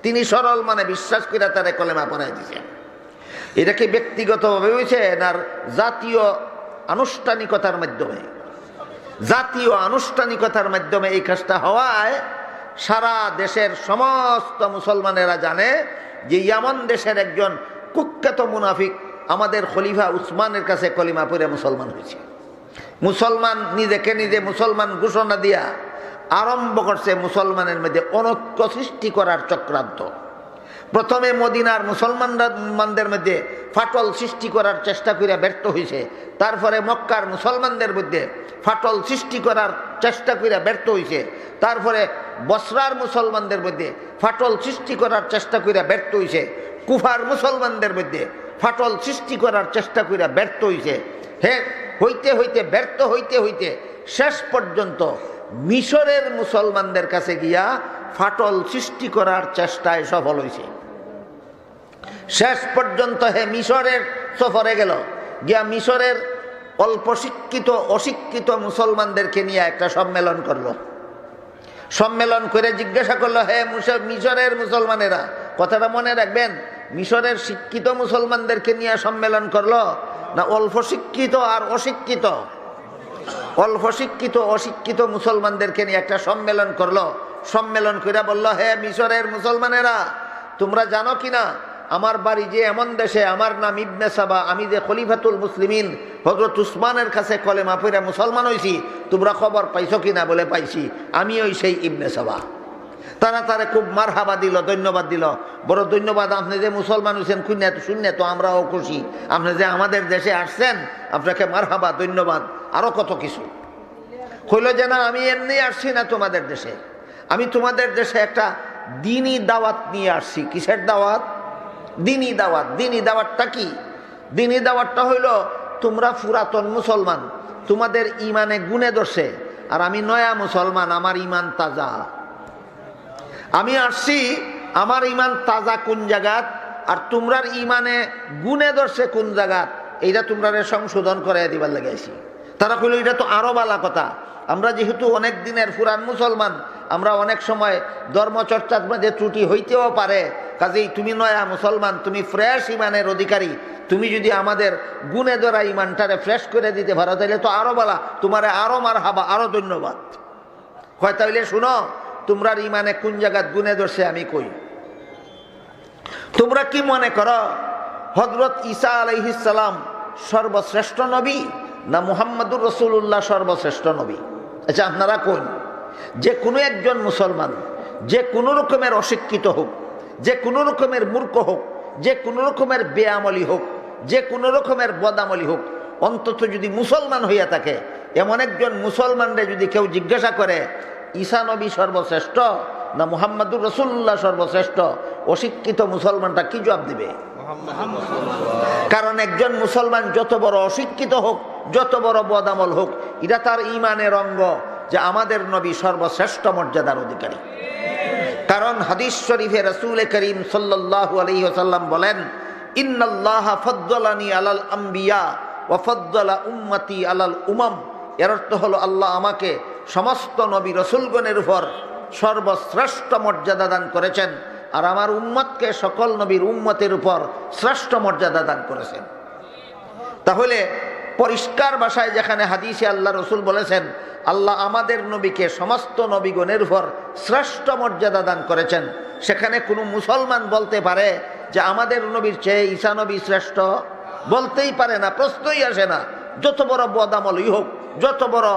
তিনি সরল মানে বিশ্বাস করে তারে কলেমা পড়াই দিয়েছেন। এটা কি ব্যক্তিগতভাবে হয়েছে না জাতীয় আনুষ্ঠানিকতার মাধ্যমে? জাতীয় আনুষ্ঠানিকতার মাধ্যমে এই কাজটা হওয়ায় সারা দেশের সমস্ত মুসলমানেরা জানে যে ইয়ামান দেশের একজন কুখ্যাত মুনাফিক আমাদের খলিফা উসমানের কাছে কলিমা পড়ে মুসলমান হয়েছে। মুসলমান নিজেকে নিজে মুসলমান ঘোষণা দিয়া আরম্ভ করছে মুসলমানের মধ্যে অনৈক্য সৃষ্টি করার চক্রান্ত। প্রথমে মদিনার মুসলমানদের মধ্যে ফাটল সৃষ্টি করার চেষ্টা করে ব্যর্থ হয়েছে, তারপরে মক্কার মুসলমানদের মধ্যে ফাটল সৃষ্টি করার চেষ্টা করে ব্যর্থ হয়েছে, তারপরে বসরার মুসলমানদের মধ্যে ফাটল সৃষ্টি করার চেষ্টা করে ব্যর্থ হয়েছে, কুফার মুসলমানদের মধ্যে ফাটল সৃষ্টি করার চেষ্টা করে ব্যর্থ হয়েছে। হইতে হইতে ব্যর্থ হইতে হইতে শেষ পর্যন্ত মিশরের মুসলমানদের কাছে গিয়া ফাটল সৃষ্টি করার চেষ্টায় সফল হয়েছে। শেষ পর্যন্ত মিশরের সফরে গেল, গিয়া মিশরের অল্প শিক্ষিত অশিক্ষিত মুসলমানদেরকে নিয়ে একটা সম্মেলন করলো। সম্মেলন করে জিজ্ঞাসা করলো, হে মিশরের মুসলমানেরা, কথাটা মনে রাখবেন, মিশরের শিক্ষিত মুসলমানদেরকে নিয়ে সম্মেলন করলো না অল্প শিক্ষিত আর অশিক্ষিত? অল্প শিক্ষিত অশিক্ষিত মুসলমানদেরকে নিয়ে একটা সম্মেলন করলো। সম্মেলন করে বলল, হে মিশরের মুসলমানেরা, তোমরা জানো কিনা আমার বাড়ি যে এমন দেশে, আমার নাম ইবনে সাবা, আমি যে খলিফাতুল মুসলিমিন হযরত উসমানের কাছে কলেমা পড়ে মুসলমান হইছি, তোমরা খবর পাইছো কিনা? বলে পাইছি, আমি ওই সেই ইবনে সাবা। তারা তারে খুব মারহাবা দিল, ধন্যবাদ দিল। বড় ধন্যবাদ, আপনি যে মুসলমান হয়েছেন শুনে তো আমরাও খুশি, আপনি যে আমাদের দেশে আসছেন, আপনাকে মারহাবা, ধন্যবাদ, আরো কত কিছু। হইল যে না, আমি এমনি আসছি না তোমাদের দেশে, আমি তোমাদের দেশে একটা দিনী দাওয়াত নিয়ে আসছি। কিসের দাওয়াত? দিনী দাওয়াত। দিনী দাওয়াতটা কি? দিনী দাওয়াতটা হইল, তোমরা পুরাতন মুসলমান, তোমাদের ইমানে গুণে দোষে, আর আমি নয়া মুসলমান, আমার ইমান তাজা। আমি আসছি, আমার ইমান তাজা কোন জায়গাত, আর তোমরার ইমানে গুণে দোষে কোন জায়গাত, এইটা তোমরা সংশোধন করে দিবার লাগাইছি। তারা কইল এটা তো আরো বালা কথা, আমরা যেহেতু অনেক দিনের পুরান মুসলমান, আমরা অনেক সময় ধর্মচর্চার মধ্যে ত্রুটি হইতেও পারে, কাজেই তুমি নয়া মুসলমান, তুমি ফ্রেশ ইমানের অধিকারী, তুমি যদি আমাদের গুণে ধরা ইমানটারে ফ্রেশ করে দিতে পারো, তাহলে তো আরো বালা, তোমারে আরো মারহাবা, আরো ধন্যবাদ। হয় তাইলে শুনো, তোমরার ইমানে কোন জায়গায় গুণে ধরছে আমি কই। তোমরা কি মনে করো হযরত ঈসা আলাইহিস সালাম সর্বশ্রেষ্ঠ নবী, না মুহাম্মদুর রাসূলুল্লাহ সর্বশ্রেষ্ঠ নবী? আচ্ছা আপনারা কোন? যে কোনো একজন মুসলমান, যে কোনো রকমের অশিক্ষিত হোক, যে কোনো রকমের মূর্খ হোক, যে কোনো রকমের বেআমলি হোক, যে কোনো রকমের বদামলি হোক, অন্তত যদি মুসলমান হইয়া থাকে, এমন একজন মুসলমানরে যদি কেউ জিজ্ঞাসা করে ঈসা নবী সর্বশ্রেষ্ঠ না মুহাম্মদুর রাসূলুল্লাহ সর্বশ্রেষ্ঠ, অশিক্ষিত মুসলমানটা কি জবাব দিবে? কারণ একজন মুসলমান যত বড় অশিক্ষিত হোক, যত বড় বদামল হোক, এটা তার ইমানের অঙ্গ যে আমাদের নবী সর্বশ্রেষ্ঠ মর্যাদার অধিকারী। কারণ হাদিস শরীফে রাসূল করিম সাল্লাল্লাহু আলাইহি ওয়াসাল্লাম বলেন, ইন্নাল্লাহা ফাদ্দালানি আলাল আম্বিয়া ওয়া ফাদ্দালা উম্মতি আলাল উমাম। এর অর্থ হলো, আল্লাহ আমাকে সমস্ত নবী রাসূলগণের উপর সর্বশ্রেষ্ঠ মর্যাদা দান করেছেন, আর আমার উম্মতকে সকল নবীর উম্মতের উপর শ্রেষ্ঠ মর্যাদা দান করেছেন। তাহলে পরিষ্কার ভাষায় যেখানে হাদিসে আল্লাহ রসুল বলেছেন আল্লাহ আমাদের নবীকে সমস্ত নবীগণের উপর শ্রেষ্ঠ মর্যাদা দান করেছেন, সেখানে কোনো মুসলমান বলতে পারে যে আমাদের নবীর চেয়ে ঈসা নবী শ্রেষ্ঠ? বলতেই পারে না, প্রশ্নই আসে না। যত বড় বদামলই হোক, যত বড়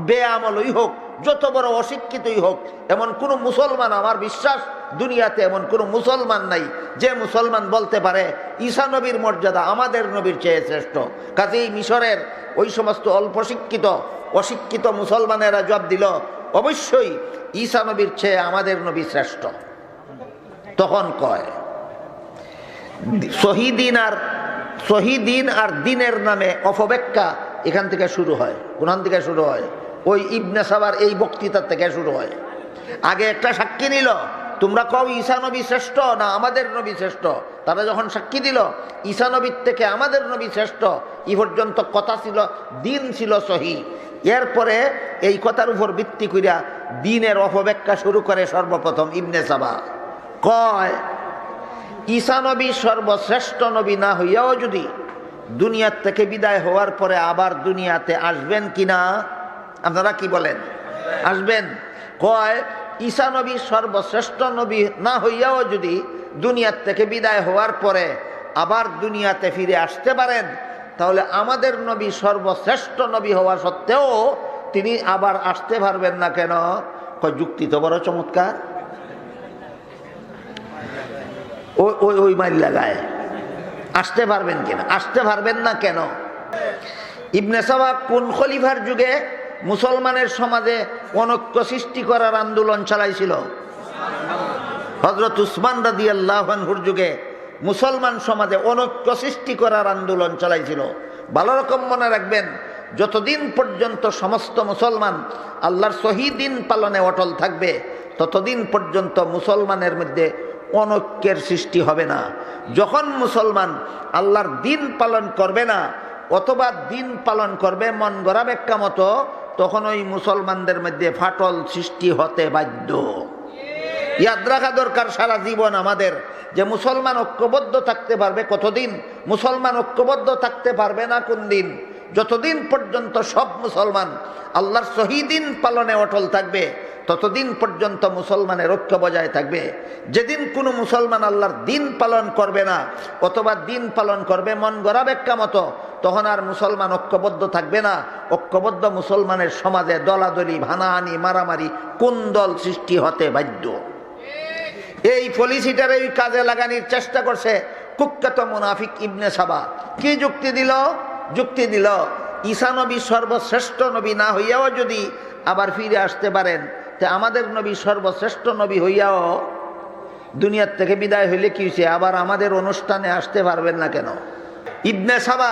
বেআমলই হোক, যত বড় অশিক্ষিতই হোক, এমন কোনো মুসলমান, আমার বিশ্বাস দুনিয়াতে এমন কোনো মুসলমান নাই যে মুসলমান বলতে পারে ঈসা নবীর মর্যাদা আমাদের নবীর চেয়ে শ্রেষ্ঠ। কাজেই মিশরের ওই সমস্ত অল্প শিক্ষিত অশিক্ষিত মুসলমানেরা জবাব দিল, অবশ্যই ঈসা নবীর চেয়ে আমাদের নবী শ্রেষ্ঠ। তখন কয় শহীদিন আর দিনের নামে অপব্যাখ্যা এখান থেকে শুরু হয়। কোনখান থেকে শুরু হয়? ওই ইবনে সাবার এই বক্তৃতার থেকে শুরু হয়। আগে একটা সাক্ষী নিল, তোমরা কও ঈসা নবী শ্রেষ্ঠ না আমাদের নবী শ্রেষ্ঠ। তারা যখন সাক্ষী দিল ঈসা নবীর থেকে আমাদের নবী শ্রেষ্ঠ, এই পর্যন্ত কথা ছিল, দিন ছিল সহি। এরপরে এই কথার উপর ভিত্তি করিয়া দিনের অপব্যাখ্যা শুরু করে সর্বপ্রথম ইবনে সাবা। কয় ঈসা নবী সর্বশ্রেষ্ঠ নবী না হইয়াও যদি দুনিয়ার থেকে বিদায় হওয়ার পরে আবার দুনিয়াতে আসবেন কিনা? আপনারা কি বলেন? আসবেন। কয় ঈসা নবী সর্বশ্রেষ্ঠ নবী না হইয়াও যদি দুনিয়ার থেকে বিদায় হওয়ার পরে আবার দুনিয়াতে ফিরে আসতে পারেন, তাহলে আমাদের নবী সর্বশ্রেষ্ঠ নবী হওয়া সত্ত্বেও তিনি আবার আসতে পারবেন না কেন? কয় যুক্তি তো বড় চমৎকার। ওই মাইল লাগায় আসতে পারবেন কিনা, আসতে পারবেন না কেন? ইবনে সাবা কোন খলিফার যুগে মুসলমানের সমাজে অনৈক্য সৃষ্টি করার আন্দোলন চালাইছিল? হযরত উসমান রাদিয়াল্লাহু আনহুর যুগে মুসলমান সমাজে অনৈক্য সৃষ্টি করার আন্দোলন চালাইছিল। ভালো রকম মনে রাখবেন, যতদিন পর্যন্ত সমস্ত মুসলমান আল্লাহর সহি দিন পালনে অটল থাকবে, ততদিন পর্যন্ত মুসলমানের মধ্যে অনৈক্যের সৃষ্টি হবে না। যখন মুসলমান আল্লাহর দিন পালন করবে না, অথবা দিন পালন করবে মন গড়া ব্যাখ্যা মতো, তখন ওই মুসলমানদের মধ্যে ফাটল সৃষ্টি হতে বাধ্য। ইয়াদ রাখা দরকার সারা জীবন আমাদের, যে মুসলমান ঐক্যবদ্ধ থাকতে পারবে কতদিন? মুসলমান ঐক্যবদ্ধ থাকতে পারবে না কোন দিন? যতদিন পর্যন্ত সব মুসলমান আল্লাহর সহি দিন পালনে অটল থাকবে, ততদিন পর্যন্ত মুসলমানের ঐক্য বজায় থাকবে। যেদিন কোনো মুসলমান আল্লাহর দিন পালন করবে না অথবা দিন পালন করবে মন গড়া ব্যাখ্যা মতো, তখন আর মুসলমান ঐক্যবদ্ধ থাকবে না। ঐক্যবদ্ধ মুসলমানের সমাজে দলাদলি, হানাহানি, মারামারি, কুন্দল সৃষ্টি হতে বাধ্য। এই পলিসিটার এই কাজে লাগানোর চেষ্টা করছে কুখ্যাত মুনাফিক ইবনে সাবা। কি যুক্তি দিল? যুক্তি দিল ঈসা নবী সর্বশ্রেষ্ঠ নবী না হইয়াও যদি আবার ফিরে আসতে পারেন, তে আমাদের নবী সর্বশ্রেষ্ঠ নবী হইয়াও দুনিয়ার থেকে বিদায় হইলে কি হয়েছে, আবার আমাদের অনুষ্ঠানে আসতে পারবেন না কেন? ইবনে সাবা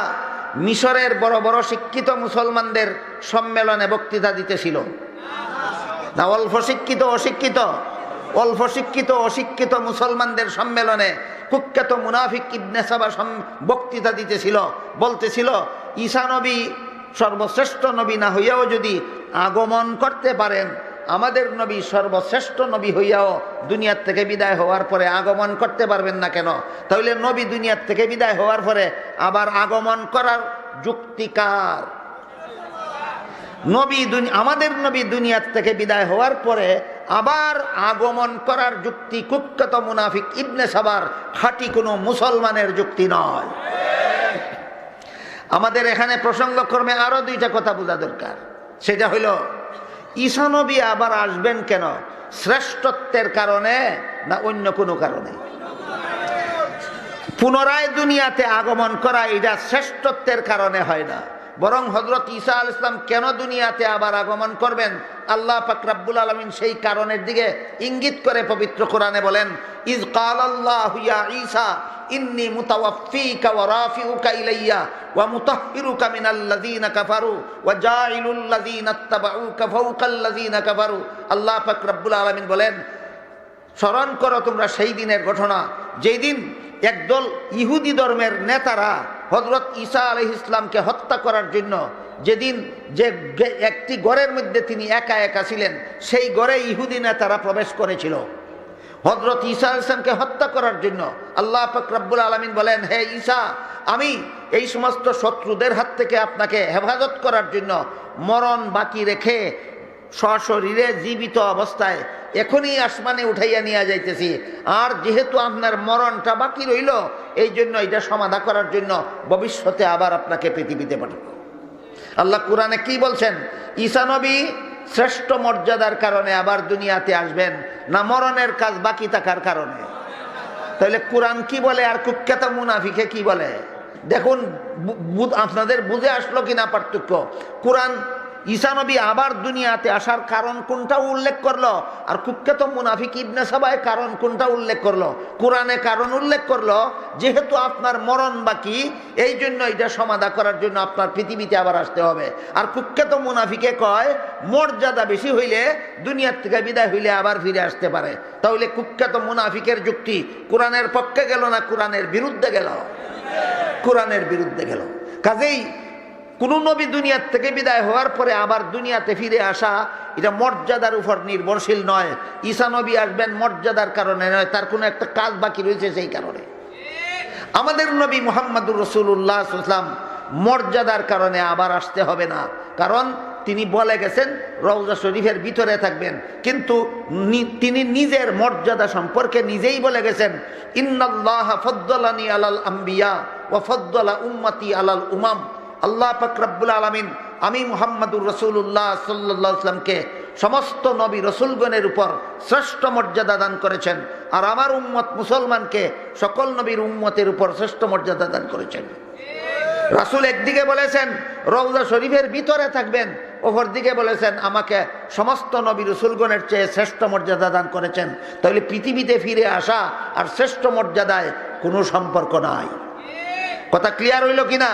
মিশরের বড় বড় শিক্ষিত মুসলমানদের সম্মেলনে বক্তৃতা দিতেছিল না? অল্প শিক্ষিত অশিক্ষিত, অল্প শিক্ষিত অশিক্ষিত মুসলমানদের সম্মেলনে কুখ্যাত মুনাফিক ইবনে সাবা বক্তৃতা দিতেছিল, বলতেছিল ঈসা নবী সর্বশ্রেষ্ঠ নবী না হইয়াও যদি আগমন করতে পারেন, আমাদের নবী সর্বশ্রেষ্ঠ নবী হইয়াও দুনিয়ার থেকে বিদায় হওয়ার পরে আগমন করতে পারবেন না কেন? তাহলে নবী দুনিয়ার থেকে বিদায় হওয়ার পরে আবার আগমন করার যুক্তিকার? নবী আমাদের নবী দুনিয়ার থেকে বিদায় হওয়ার পরে আবার আগমন করার যুক্তি কুখ্যাত মুনাফিক ইবনে সাবার, খাঁটি কোনো মুসলমানের যুক্তি নয়। আমাদের এখানে প্রসঙ্গক্রমে আরো দুইটা কথা বোঝা দরকার। সেটা হইল ঈসা নবী আবার আসবেন কেন? শ্রেষ্ঠত্বের কারণে না অন্য কোনো কারণে? পুনরায় দুনিয়াতে আগমন করা এটা শ্রেষ্ঠত্বের কারণে হয় না, বরং হযরত ঈসা আলাইহিস সালাম কেন দুনিয়াতে আবার আগমন করবেন আল্লাহ পাক রব্বুল আলামিন সেই কারণের দিকে ইঙ্গিত করে পবিত্র কোরআনে বলেন, ইজ ক্বালাল্লাহু ইয়া ঈসা ইন্নী মুতাওয়াফফিকা ওয়া রাফিউকা ইলাইয়া ওয়া মুতাহহিরুকা মিনাল্লাযীনা কাফারু ওয়া জাইলুল্লাযীনা ইত্তাবাউকা ফাওকাল্লাযীনা কাফারু। আল্লাহ পাক রব্বুল আলামিন বলেন, স্মরণ করো তোমরা সেই দিনের ঘটনা যেই দিন একদল ইহুদি ধর্মের নেতারা হযরত ঈসা আলাইহিস সালামকে হত্যা করার জন্য, যেদিন যে একটি ঘরের মধ্যে তিনি একা একা ছিলেন, সেই ঘরে ইহুদি নেতারা প্রবেশ করেছিল হযরত ঈসা আলাইহিস সালামকে হত্যা করার জন্য। আল্লাহ পাক রব্বুল আলামিন বলেন, হে ঈসা, আমি এই সমস্ত শত্রুদের হাত থেকে আপনাকে হেফাজত করার জন্য মরণ বাকি রেখে সশরীরে জীবিত অবস্থায় এখনই আসমানে উঠাইয়া নিয়ে যাইতেছি। আর যেহেতু আপনার মরণটা বাকি রইল, এই জন্য এটা সমাধা করার জন্য ভবিষ্যতে আবার আপনাকে পৃথিবীতে পাঠাবো। আল্লাহ কোরআনে কি বলছেন? ঈসা নবী শ্রেষ্ঠ মর্যাদার কারণে আবার দুনিয়াতে আসবেন না মরণের কাজ বাকি থাকার কারণে? তাহলে কোরআন কি বলে আর কুখ্যাত মুনাফিকে কি বলে? দেখুন আপনাদের বুঝে আসলো কিনা পার্থক্য। কোরআন ঈসা নবী আবার দুনিয়াতে আসার কারণ কোনটা উল্লেখ করলো, আর কুখ্যাত মুনাফিক ইবনে সাবায় কারণ কোনটা উল্লেখ করলো? কোরআনে কারণ উল্লেখ করলো যেহেতু আপনার মরণ বাকি, এই জন্য এটা সমাধা করার জন্য আপনার পৃথিবীতে আবার আসতে হবে। আর কুখ্যাত মুনাফিকে কয় মর্যাদা বেশি হইলে দুনিয়ার থেকে বিদায় হইলে আবার ফিরে আসতে পারে। তাহলে কুখ্যাত মুনাফিকের যুক্তি কোরআনের পক্ষে গেল না কোরআনের বিরুদ্ধে গেল? কোরআনের বিরুদ্ধে গেল। কাজেই কোন নবী দুনিয়ার থেকে বিদায় হওয়ার পরে আবার দুনিয়াতে ফিরে আসা এটা মর্যাদার উপর নির্ভরশীল নয়। ঈসা নবী আসবেন মর্যাদার কারণে নয়, তার কোনো একটা কাজ বাকি রয়েছে সেই কারণে। আমাদের নবী মুহাম্মদুর রাসূলুল্লাহ সাল্লাল্লাহু আলাইহি ওয়াসাল্লাম মর্যাদার কারণে আবার আসতে হবে না, কারণ তিনি বলে গেছেন রওজা শরীফের ভিতরে থাকবেন। কিন্তু তিনি নিজের মর্যাদা সম্পর্কে নিজেই বলে গেছেন, ইন্নাল্লাহা ফাদ্দালানি আলাল আম্বিয়া ওয়া ফাদ্দালা উম্মতি আলাল উমাম। আল্লাহ পাক রব্বুল আলামিন আমি মুহাম্মদুর রাসূলুল্লাহ সাল্লাল্লাহু আলাইহি ওয়াসাল্লামকে সমস্ত নবী রসুলগণের উপর শ্রেষ্ঠ মর্যাদা দান করেছেন, আর আমার উম্মত মুসলমানকে সকল নবীর উম্মতের উপর শ্রেষ্ঠ মর্যাদা দান করেছেন। রাসূল একদিকে বলেছেন রওজা শরীফের ভিতরে থাকবেন, অপর দিকে বলেছেন আমাকে সমস্ত নবী রসুলগণের চেয়ে শ্রেষ্ঠ মর্যাদা দান করেছেন। তাহলে পৃথিবীতে ফিরে আসা আর শ্রেষ্ঠ মর্যাদায় কোনো সম্পর্ক নাই। কথা ক্লিয়ার হইল কিনা?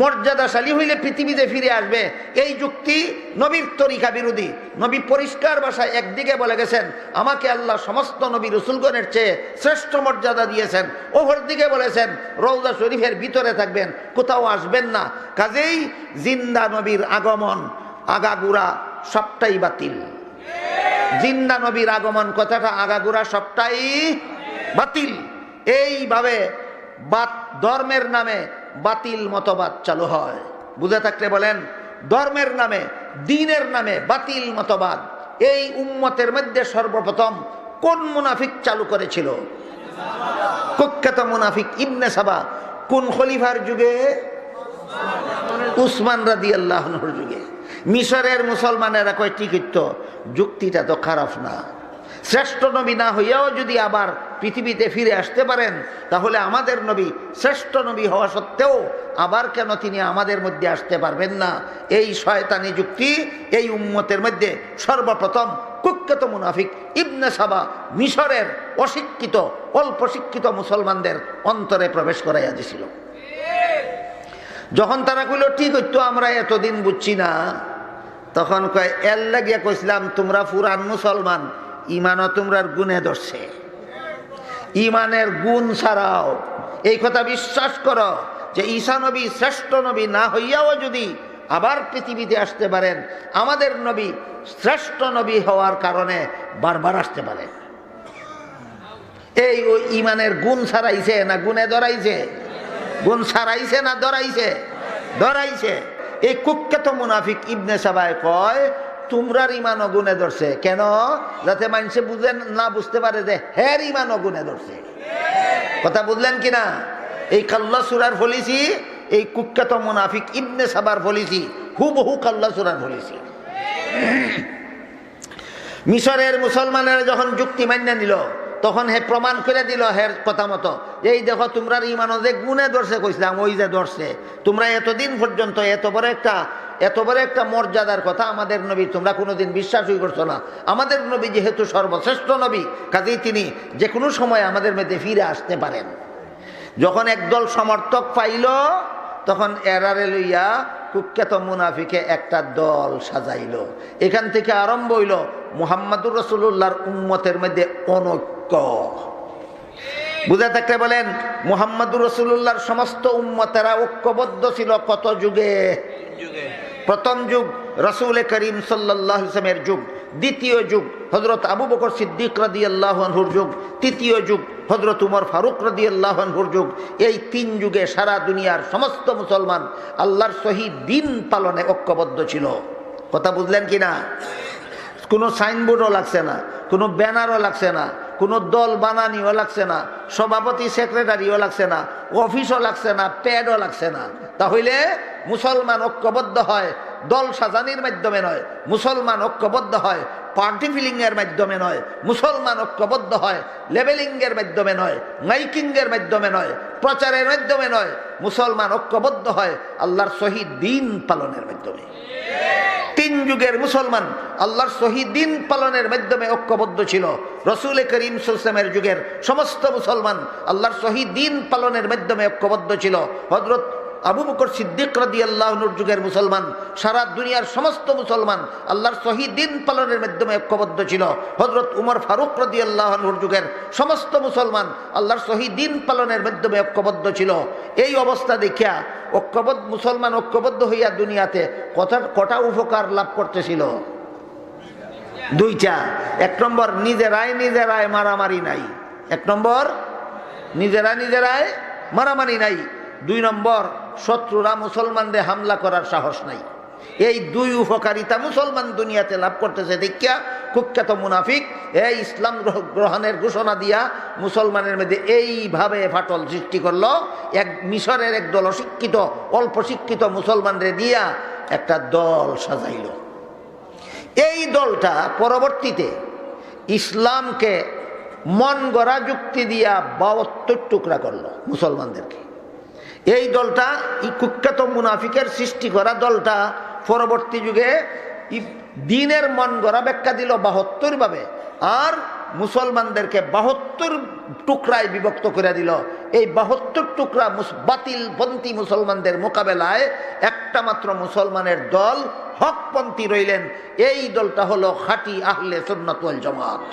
মর্যাদাশালী হইলে পৃথিবীতে ফিরে আসবে, এই যুক্তি নবীর তরিকা বিরোধী। নবী পরিষ্কার ভাষায় একদিকে বলে গেছেন আমাকে আল্লাহ সমস্ত নবী রসুলগণের চেয়ে শ্রেষ্ঠ মর্যাদা দিয়েছেন, অপর দিকে বলেছেন রওজা শরীফের ভিতরে থাকবেন, কোথাও আসবেন না। কাজেই জিন্দা নবীর আগমন আগাগোড়া সবটাই বাতিল। জিন্দা নবীর আগমন কথাটা আগাগোড়া সবটাই বাতিল। এইভাবে ধর্মের নামে বাতিল মতবাদ চালু হয়। বুঝে থাকলে বলেন, ধর্মের নামে দ্বীনের নামে বাতিল মতবাদ এই উম্মতের মধ্যে সর্বপ্রথম কোন মুনাফিক চালু করেছিল? কুখ্যাত মুনাফিক ইবনে সাবা। কোন খলিফার যুগে? উসমান রাদিয়াল্লাহু আনহুর যুগে। মিশরের মুসলমানেরা কয় টিকিট, যুক্তিটা তো খারাপ না। শ্রেষ্ঠ নবী না হইয়াও যদি আবার পৃথিবীতে ফিরে আসতে পারেন, তাহলে আমাদের নবী শ্রেষ্ঠ নবী হওয়া সত্ত্বেও আবার কেন তিনি আমাদের মধ্যে আসতে পারবেন না? এই শয়তানি যুক্তি এই উম্মতের মধ্যে সর্বপ্রথম কুখ্যাত মুনাফিক ইবনে সাবা মিশরের অশিক্ষিত অল্প শিক্ষিত মুসলমানদের অন্তরে প্রবেশ করাইয়া দিছিল। যখন তারা কইল ঠিক হইতো আমরা এতদিন বুঝছি না, তখন কয় এর লাগিয়া কইছিলাম তোমরা পুরান মুসলমান, ইমানও তোমরার গুণে ধরছে, ইমানের গুণ ছাড়াও এই কথা বিশ্বাস করো যে ঈসা নবী শ্রেষ্ঠ নবী না হইয়াও যদি আবার পৃথিবীতে আসতে পারেন, আমাদের নবী শ্রেষ্ঠ নবী হওয়ার কারণে বারবার আসতে পারে। এই ওই ইমানের গুণ ছাড়াইছে না গুণে ধরাইছে? গুণ ছাড়াইছে না ধরাইছে? ধরাইছে। এই কুখ্যাত মুনাফিক ইবনে সাবায় কয় তোমরার ইমান গুণে ধরছে। কেন? যাতে মানুষে বুঝে না বুঝতে পারে যে হের ইমান গুণে ধরছে। কথা বুঝলেন কিনা? এই কাল্লা সূরার ফলিসি এই কুখ্যাত মুনাফিক ইবনে সাবার ফলিসি হুবহু কাল্লা সূরার ফলিসি। মিশরের মুসলমানেরা যখন যুক্তি মান্য নিল, তখন হে প্রমাণ করে দিল হের কথা মতো, এই দেখো তোমরা ইমানও যে গুণে ধরছে, কইছিলাম ওই যে ধরছে। তোমরা এতদিন পর্যন্ত এত বড় একটা মর্যাদার কথা আমাদের নবী তোমরা কোনোদিন বিশ্বাসই করছো না। আমাদের নবী যেহেতু সর্বশ্রেষ্ঠ নবী, কাজেই তিনি যে কোনো সময় আমাদের মধ্যে ফিরে আসতে পারেন। যখন একদল সমর্থক পাইল, তখন এরারে লইয়া কুখ্যাত মুনাফিকে একটা দল সাজাইল। এখান থেকে আরম্ভ হইল মুহাম্মাদুর রাসূলুল্লাহর উম্মতের মধ্যে অনৈক্য। বুঝে থাকতে বলেন, মুহাম্মাদুর রাসূলুল্লাহর সমস্ত উম্মতেরা ঐক্যবদ্ধ ছিল কত যুগে? প্রথম যুগ রাসূল করিম সাল্লাল্লাহু আলাইহি ওয়াসাল্লামের যুগ, দ্বিতীয় যুগ হযরত আবু বকর সিদ্দিক রাদিয়াল্লাহু আনহুর যুগ, তৃতীয় যুগ হযরত উমর ফারুক রাদিয়াল্লাহু আনহুর যুগ। এই তিন যুগে সারা দুনিয়ার সমস্ত মুসলমান আল্লাহর সহি দিন পালনে ঐক্যবদ্ধ ছিল। কথা বুঝলেন কিনা? কোনো সাইনবোর্ডও লাগছে না, কোনো ব্যানারও লাগছে না, কোনো দল বানানিও লাগছে না, সভাপতি সেক্রেটারিও লাগছে না, অফিসও লাগছে না, প্যাডও লাগছে না। তাহলে মুসলমান ঐক্যবদ্ধ হয় দল সাজানির মাধ্যমে নয়, মুসলমান ঐক্যবদ্ধ হয় পার্টি ফিলিংয়ের মাধ্যমে নয়, মুসলমান ঐক্যবদ্ধ হয় লেবেলিংয়ের মাধ্যমে নয়, মাইকিংয়ের মাধ্যমে নয়, প্রচারের মাধ্যমে নয়। মুসলমান ঐক্যবদ্ধ হয় আল্লাহর সহি দিন পালনের মাধ্যমে। তিন যুগের মুসলমান আল্লাহর সহি দিন পালনের মাধ্যমে ঐক্যবদ্ধ ছিল। রাসূল করিম সাল্লাল্লাহু আলাইহি ওয়াসাল্লামের যুগের সমস্ত মুসলমান আল্লাহর সহি দিন পালনের মাধ্যমে ঐক্যবদ্ধ ছিল। হযরত আবু বকর সিদ্দিক রাদিয়াল্লাহু আনহুর যুগের মুসলমান, সারা দুনিয়ার সমস্ত মুসলমান আল্লাহর সহি দিন পালনের মাধ্যমে ঐক্যবদ্ধ ছিল। হযরত উমর ফারুক রাদিয়াল্লাহু আনহুর যুগের সমস্ত মুসলমান আল্লাহর সহি দিন পালনের মাধ্যমে ঐক্যবদ্ধ ছিল। এই অবস্থা দেখিয়া মুসলমান ঐক্যবদ্ধ হইয়া দুনিয়াতে কটা উপকার লাভ করতেছিল? দুইটা। এক নম্বর, নিজেরাই মারামারি নাই। এক নম্বর, নিজেরাই মারামারি নাই। দুই নম্বর, শত্রুরা মুসলমানদের হামলা করার সাহস নাই। এই দুই উপকারিতা মুসলমান দুনিয়াতে লাভ করতেছে দেখিয়া কুখ্যাত মুনাফিক এই ইসলাম গ্রহণের ঘোষণা দিয়া মুসলমানের মধ্যে এইভাবে ফাটল সৃষ্টি করলো। এক মিশরের একদল অশিক্ষিত অল্প শিক্ষিত মুসলমানদের দিয়া একটা দল সাজাইল। এই দলটা পরবর্তীতে ইসলামকে মন গড়া যুক্তি দিয়া ৭২ টুকরা করলো মুসলমানদেরকে। এই দলটা, এই কুখ্যাত মুনাফিকের সৃষ্টি করা দলটা পরবর্তী যুগে দিনের মন গড়া ব্যাখ্যা দিল ৭২ ভাবে, আর মুসলমানদেরকে ৭২ টুকরায় বিভক্ত করে দিল। এই ৭২ টুকরা বাতিলপন্থী মুসলমানদের মোকাবেলায় একটা মাত্র মুসলমানের দল হকপন্থী রইলেন। এই দলটা হলো খাঁটি আহলে সুন্নাত ওয়াল জামাত।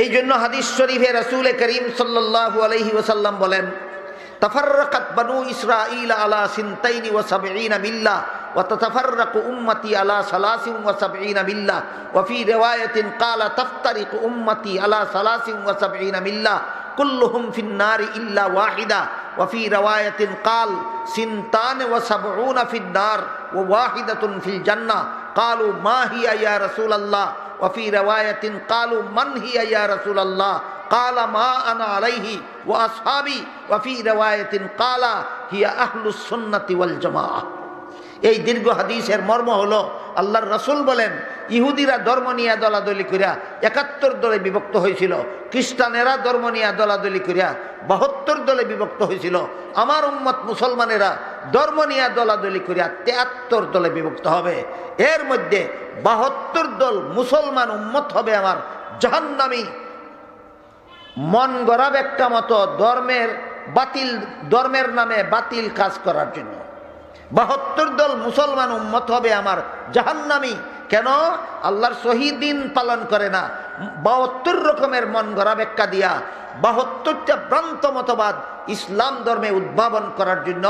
এই জন্য হাদিস শরীফে রাসূল করিম সাল্লাল্লাহু আলাইহি ওয়াসাল্লাম বলেন, তাফাররাকাত বানু ইসরাঈল আলা ৭২ মিল্লাহ ওয়া তাতাফাররাকু উম্মতি আলা ৭৩ মিল্লাহ ওয়া ফি রিওয়ায়াতিন ক্বালা তাফতারিকু উম্মতি আলা ৭৩ মিল্লাহ কুল্লুহুম ফিন নারি ইল্লা ওয়াহিদা ওয়া ফি রিওয়ায়াতিন ক্বাল ৭২ ফিন নার ওয়া ওয়াহিদাতুন ফিল জান্নাহ কালু মা হিয়া ইয়া রাসূলুল্লাহ ওয়া ফি রিওয়ায়াতিন কালু মান হিয়া ইয়া রাসূলুল্লাহ কালা মা আনা আলাইহি ওয়া আসহাবি ওয়া ফি রিওয়ায়াতিন কালা হিয়া আহলুস সুন্নাতি ওয়াল জামাআহ। এই দীর্ঘ হাদিসের মর্ম হলো আল্লাহর রাসূল বলেন, ইহুদিরা ধর্ম নিয়ে দলাদলি করিয়া ৭১ দলে বিভক্ত হয়েছিল, খ্রিস্টানেরা ধর্ম নিয়ে দলাদলি করিয়া ৭২ দলে বিভক্ত হয়েছিল, আমার উম্মত মুসলমানেরা ধর্ম নিয়ে দলাদলি করিয়া ৭৩ দলে বিভক্ত হবে। এর মধ্যে ৭২ দল মুসলমান উম্মত হবে আমার জাহান্নামী, মন গড়া ব্যাখ্যা মতো ধর্মের নামে বাতিল কাজ করার জন্য। ৭২ দল মুসলমান উম্মত হবে আমার জাহান্নামী। কেন? আল্লাহর সহি দিন পালন করে না, ৭২ রকমের মন গড়া ব্যাখ্যা দিয়া ৭২টা ভ্রান্ত মতবাদ ইসলাম ধর্মে উদ্ভাবন করার জন্য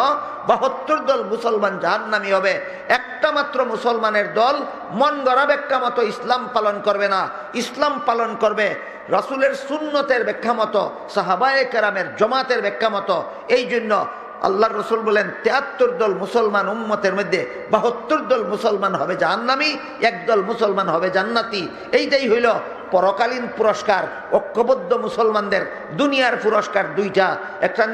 ৭২ দল মুসলমান জাহান্নামী হবে। একটা মাত্র মুসলমানের দল মন গড়া ব্যাখ্যা মতো ইসলাম পালন করবে না, ইসলাম পালন করবে রাসূলের সুন্নতের ব্যাখ্যা মতো, সাহাবায়ে কেরামের জামাতের ব্যাখ্যা মতো। এই জন্য আল্লাহর রাসূল বলেন ৭৩ দল মুসলমান উম্মতের মধ্যে ৭২ দল মুসলমান হবে জাহান্নামী, এক দল মুসলমান হবে জান্নাতি। এইটাই হইল পরকালীন পুরস্কার। ঐক্যবদ্ধ মুসলমানদের দুনিয়ার পুরস্কার দুইটা, একটা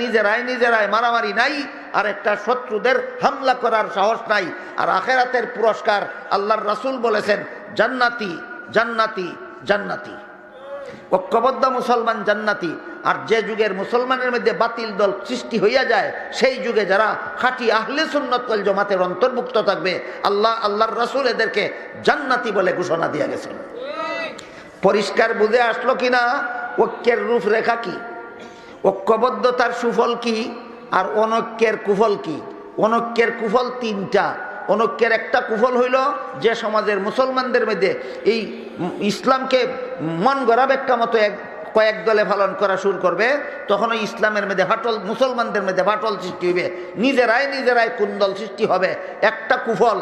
নিজেরাই মারামারি নাই, আর একটা শত্রুদের হামলা করার সাহস নাই। আর আখিরাতের পুরস্কার আল্লাহর রাসূল বলেছেন জান্নাতি জান্নাতি জান্নাতি। ঐক্যবদ্ধ মুসলমান জান্নাতি। আর যে যুগের মুসলমানের মধ্যে বাতিল দল সৃষ্টি হইয়া যায়, সেই যুগে যারা খাঁটি আহলে সুন্নাত ওয়াল জামাতের অন্তর্ভুক্ত থাকবে, আল্লাহর রাসূল এদেরকে জান্নাতি বলে ঘোষণা দিয়ে গেছেন। পরিষ্কার বুঝে আসলো কিনা ঐক্যের রূপরেখা কি, ঐক্যবদ্ধতার সুফল কি, আর অনৈক্যের কুফল কি? অনৈক্যের কুফল তিনটা। অনৈক্যের একটা কুফল হইল যে সমাজের মুসলমানদের মধ্যে এই ইসলামকে মন গড়া ব্যাখ্যা মতো কয়েক দলে পালন করা শুরু করবে, তখন ওই ইসলামের মধ্যে ফাটল, মুসলমানদের মধ্যে ফাটল সৃষ্টি হইবে, নিজেরাই কুন্দল সৃষ্টি হবে। একটা কুফল।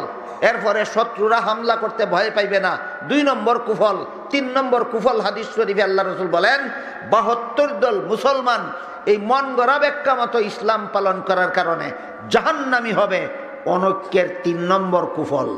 এরপরে শত্রুরা হামলা করতে ভয় পাইবে না, ২ নম্বর কুফল। ৩ নম্বর কুফল হাদিস শরীফে আল্লাহ রাসূল বলেন ৭২ দল মুসলমান এই মন গড়া ব্যাখ্যা মতো ইসলাম পালন করার কারণে জাহান্নামী হবে। অনৈক্যের ৩ নম্বর কুফল।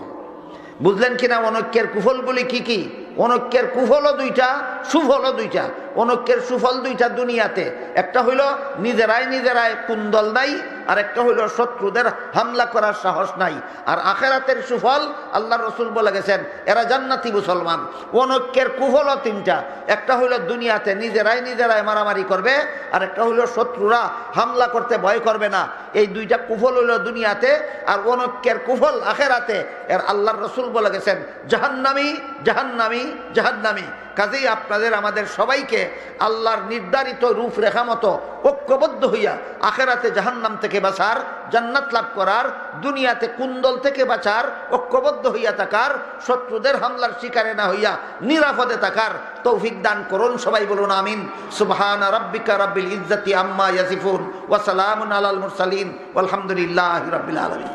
বুঝলেন কিনা অনৈক্যের কুফলগুলি কি কি? অনৈক্যের কুফলও দুইটা, সুফলও দুইটা। অনৈক্যের সুফল দুইটা দুনিয়াতে, একটা হইল নিজেরাই কুন্দল নাই, আর একটা হইল শত্রুদের হামলা করার সাহস নাই। আর আখিরাতের সুফল আল্লাহর রাসূল বলে গেছেন এরা জান্নাতি মুসলমান। অনৈক্যের কুফলও ৩টা, একটা হইল দুনিয়াতে নিজেরাই মারামারি করবে, আর একটা হইল শত্রুরা হামলা করতে ভয় করবে না। এই 2টা কুফল হইল দুনিয়াতে, আর অনৈক্যের কুফল আখিরাতে। এর আল্লাহর রাসূল বলে গেছেন জাহান্নামী জাহান্নামী জাহান্নামী। কাজেই আপনাদের আমাদের সবাইকে আল্লাহর নির্ধারিত রূপরেখা মতো ঐক্যবদ্ধ হইয়া আখিরাতে জাহান্নাম থেকে বাঁচার, জান্নাত লাভ করার, দুনিয়াতে কুন্দল থেকে বাঁচার, ঐক্যবদ্ধ হইয়া থাকার, শত্রুদের হামলার শিকারে না হইয়া নিরাপদে থাকার তৌফিক দান করুন। সবাই বলুন আমিন। সুবহানা রাব্বিকা রাব্বিল ইজ্জাতি আম্মা ইয়াসিফুন ওয়া সালামুন আলাল মুরসালিন ওয়ালহামদুলিল্লাহি রাব্বিল আলামিন।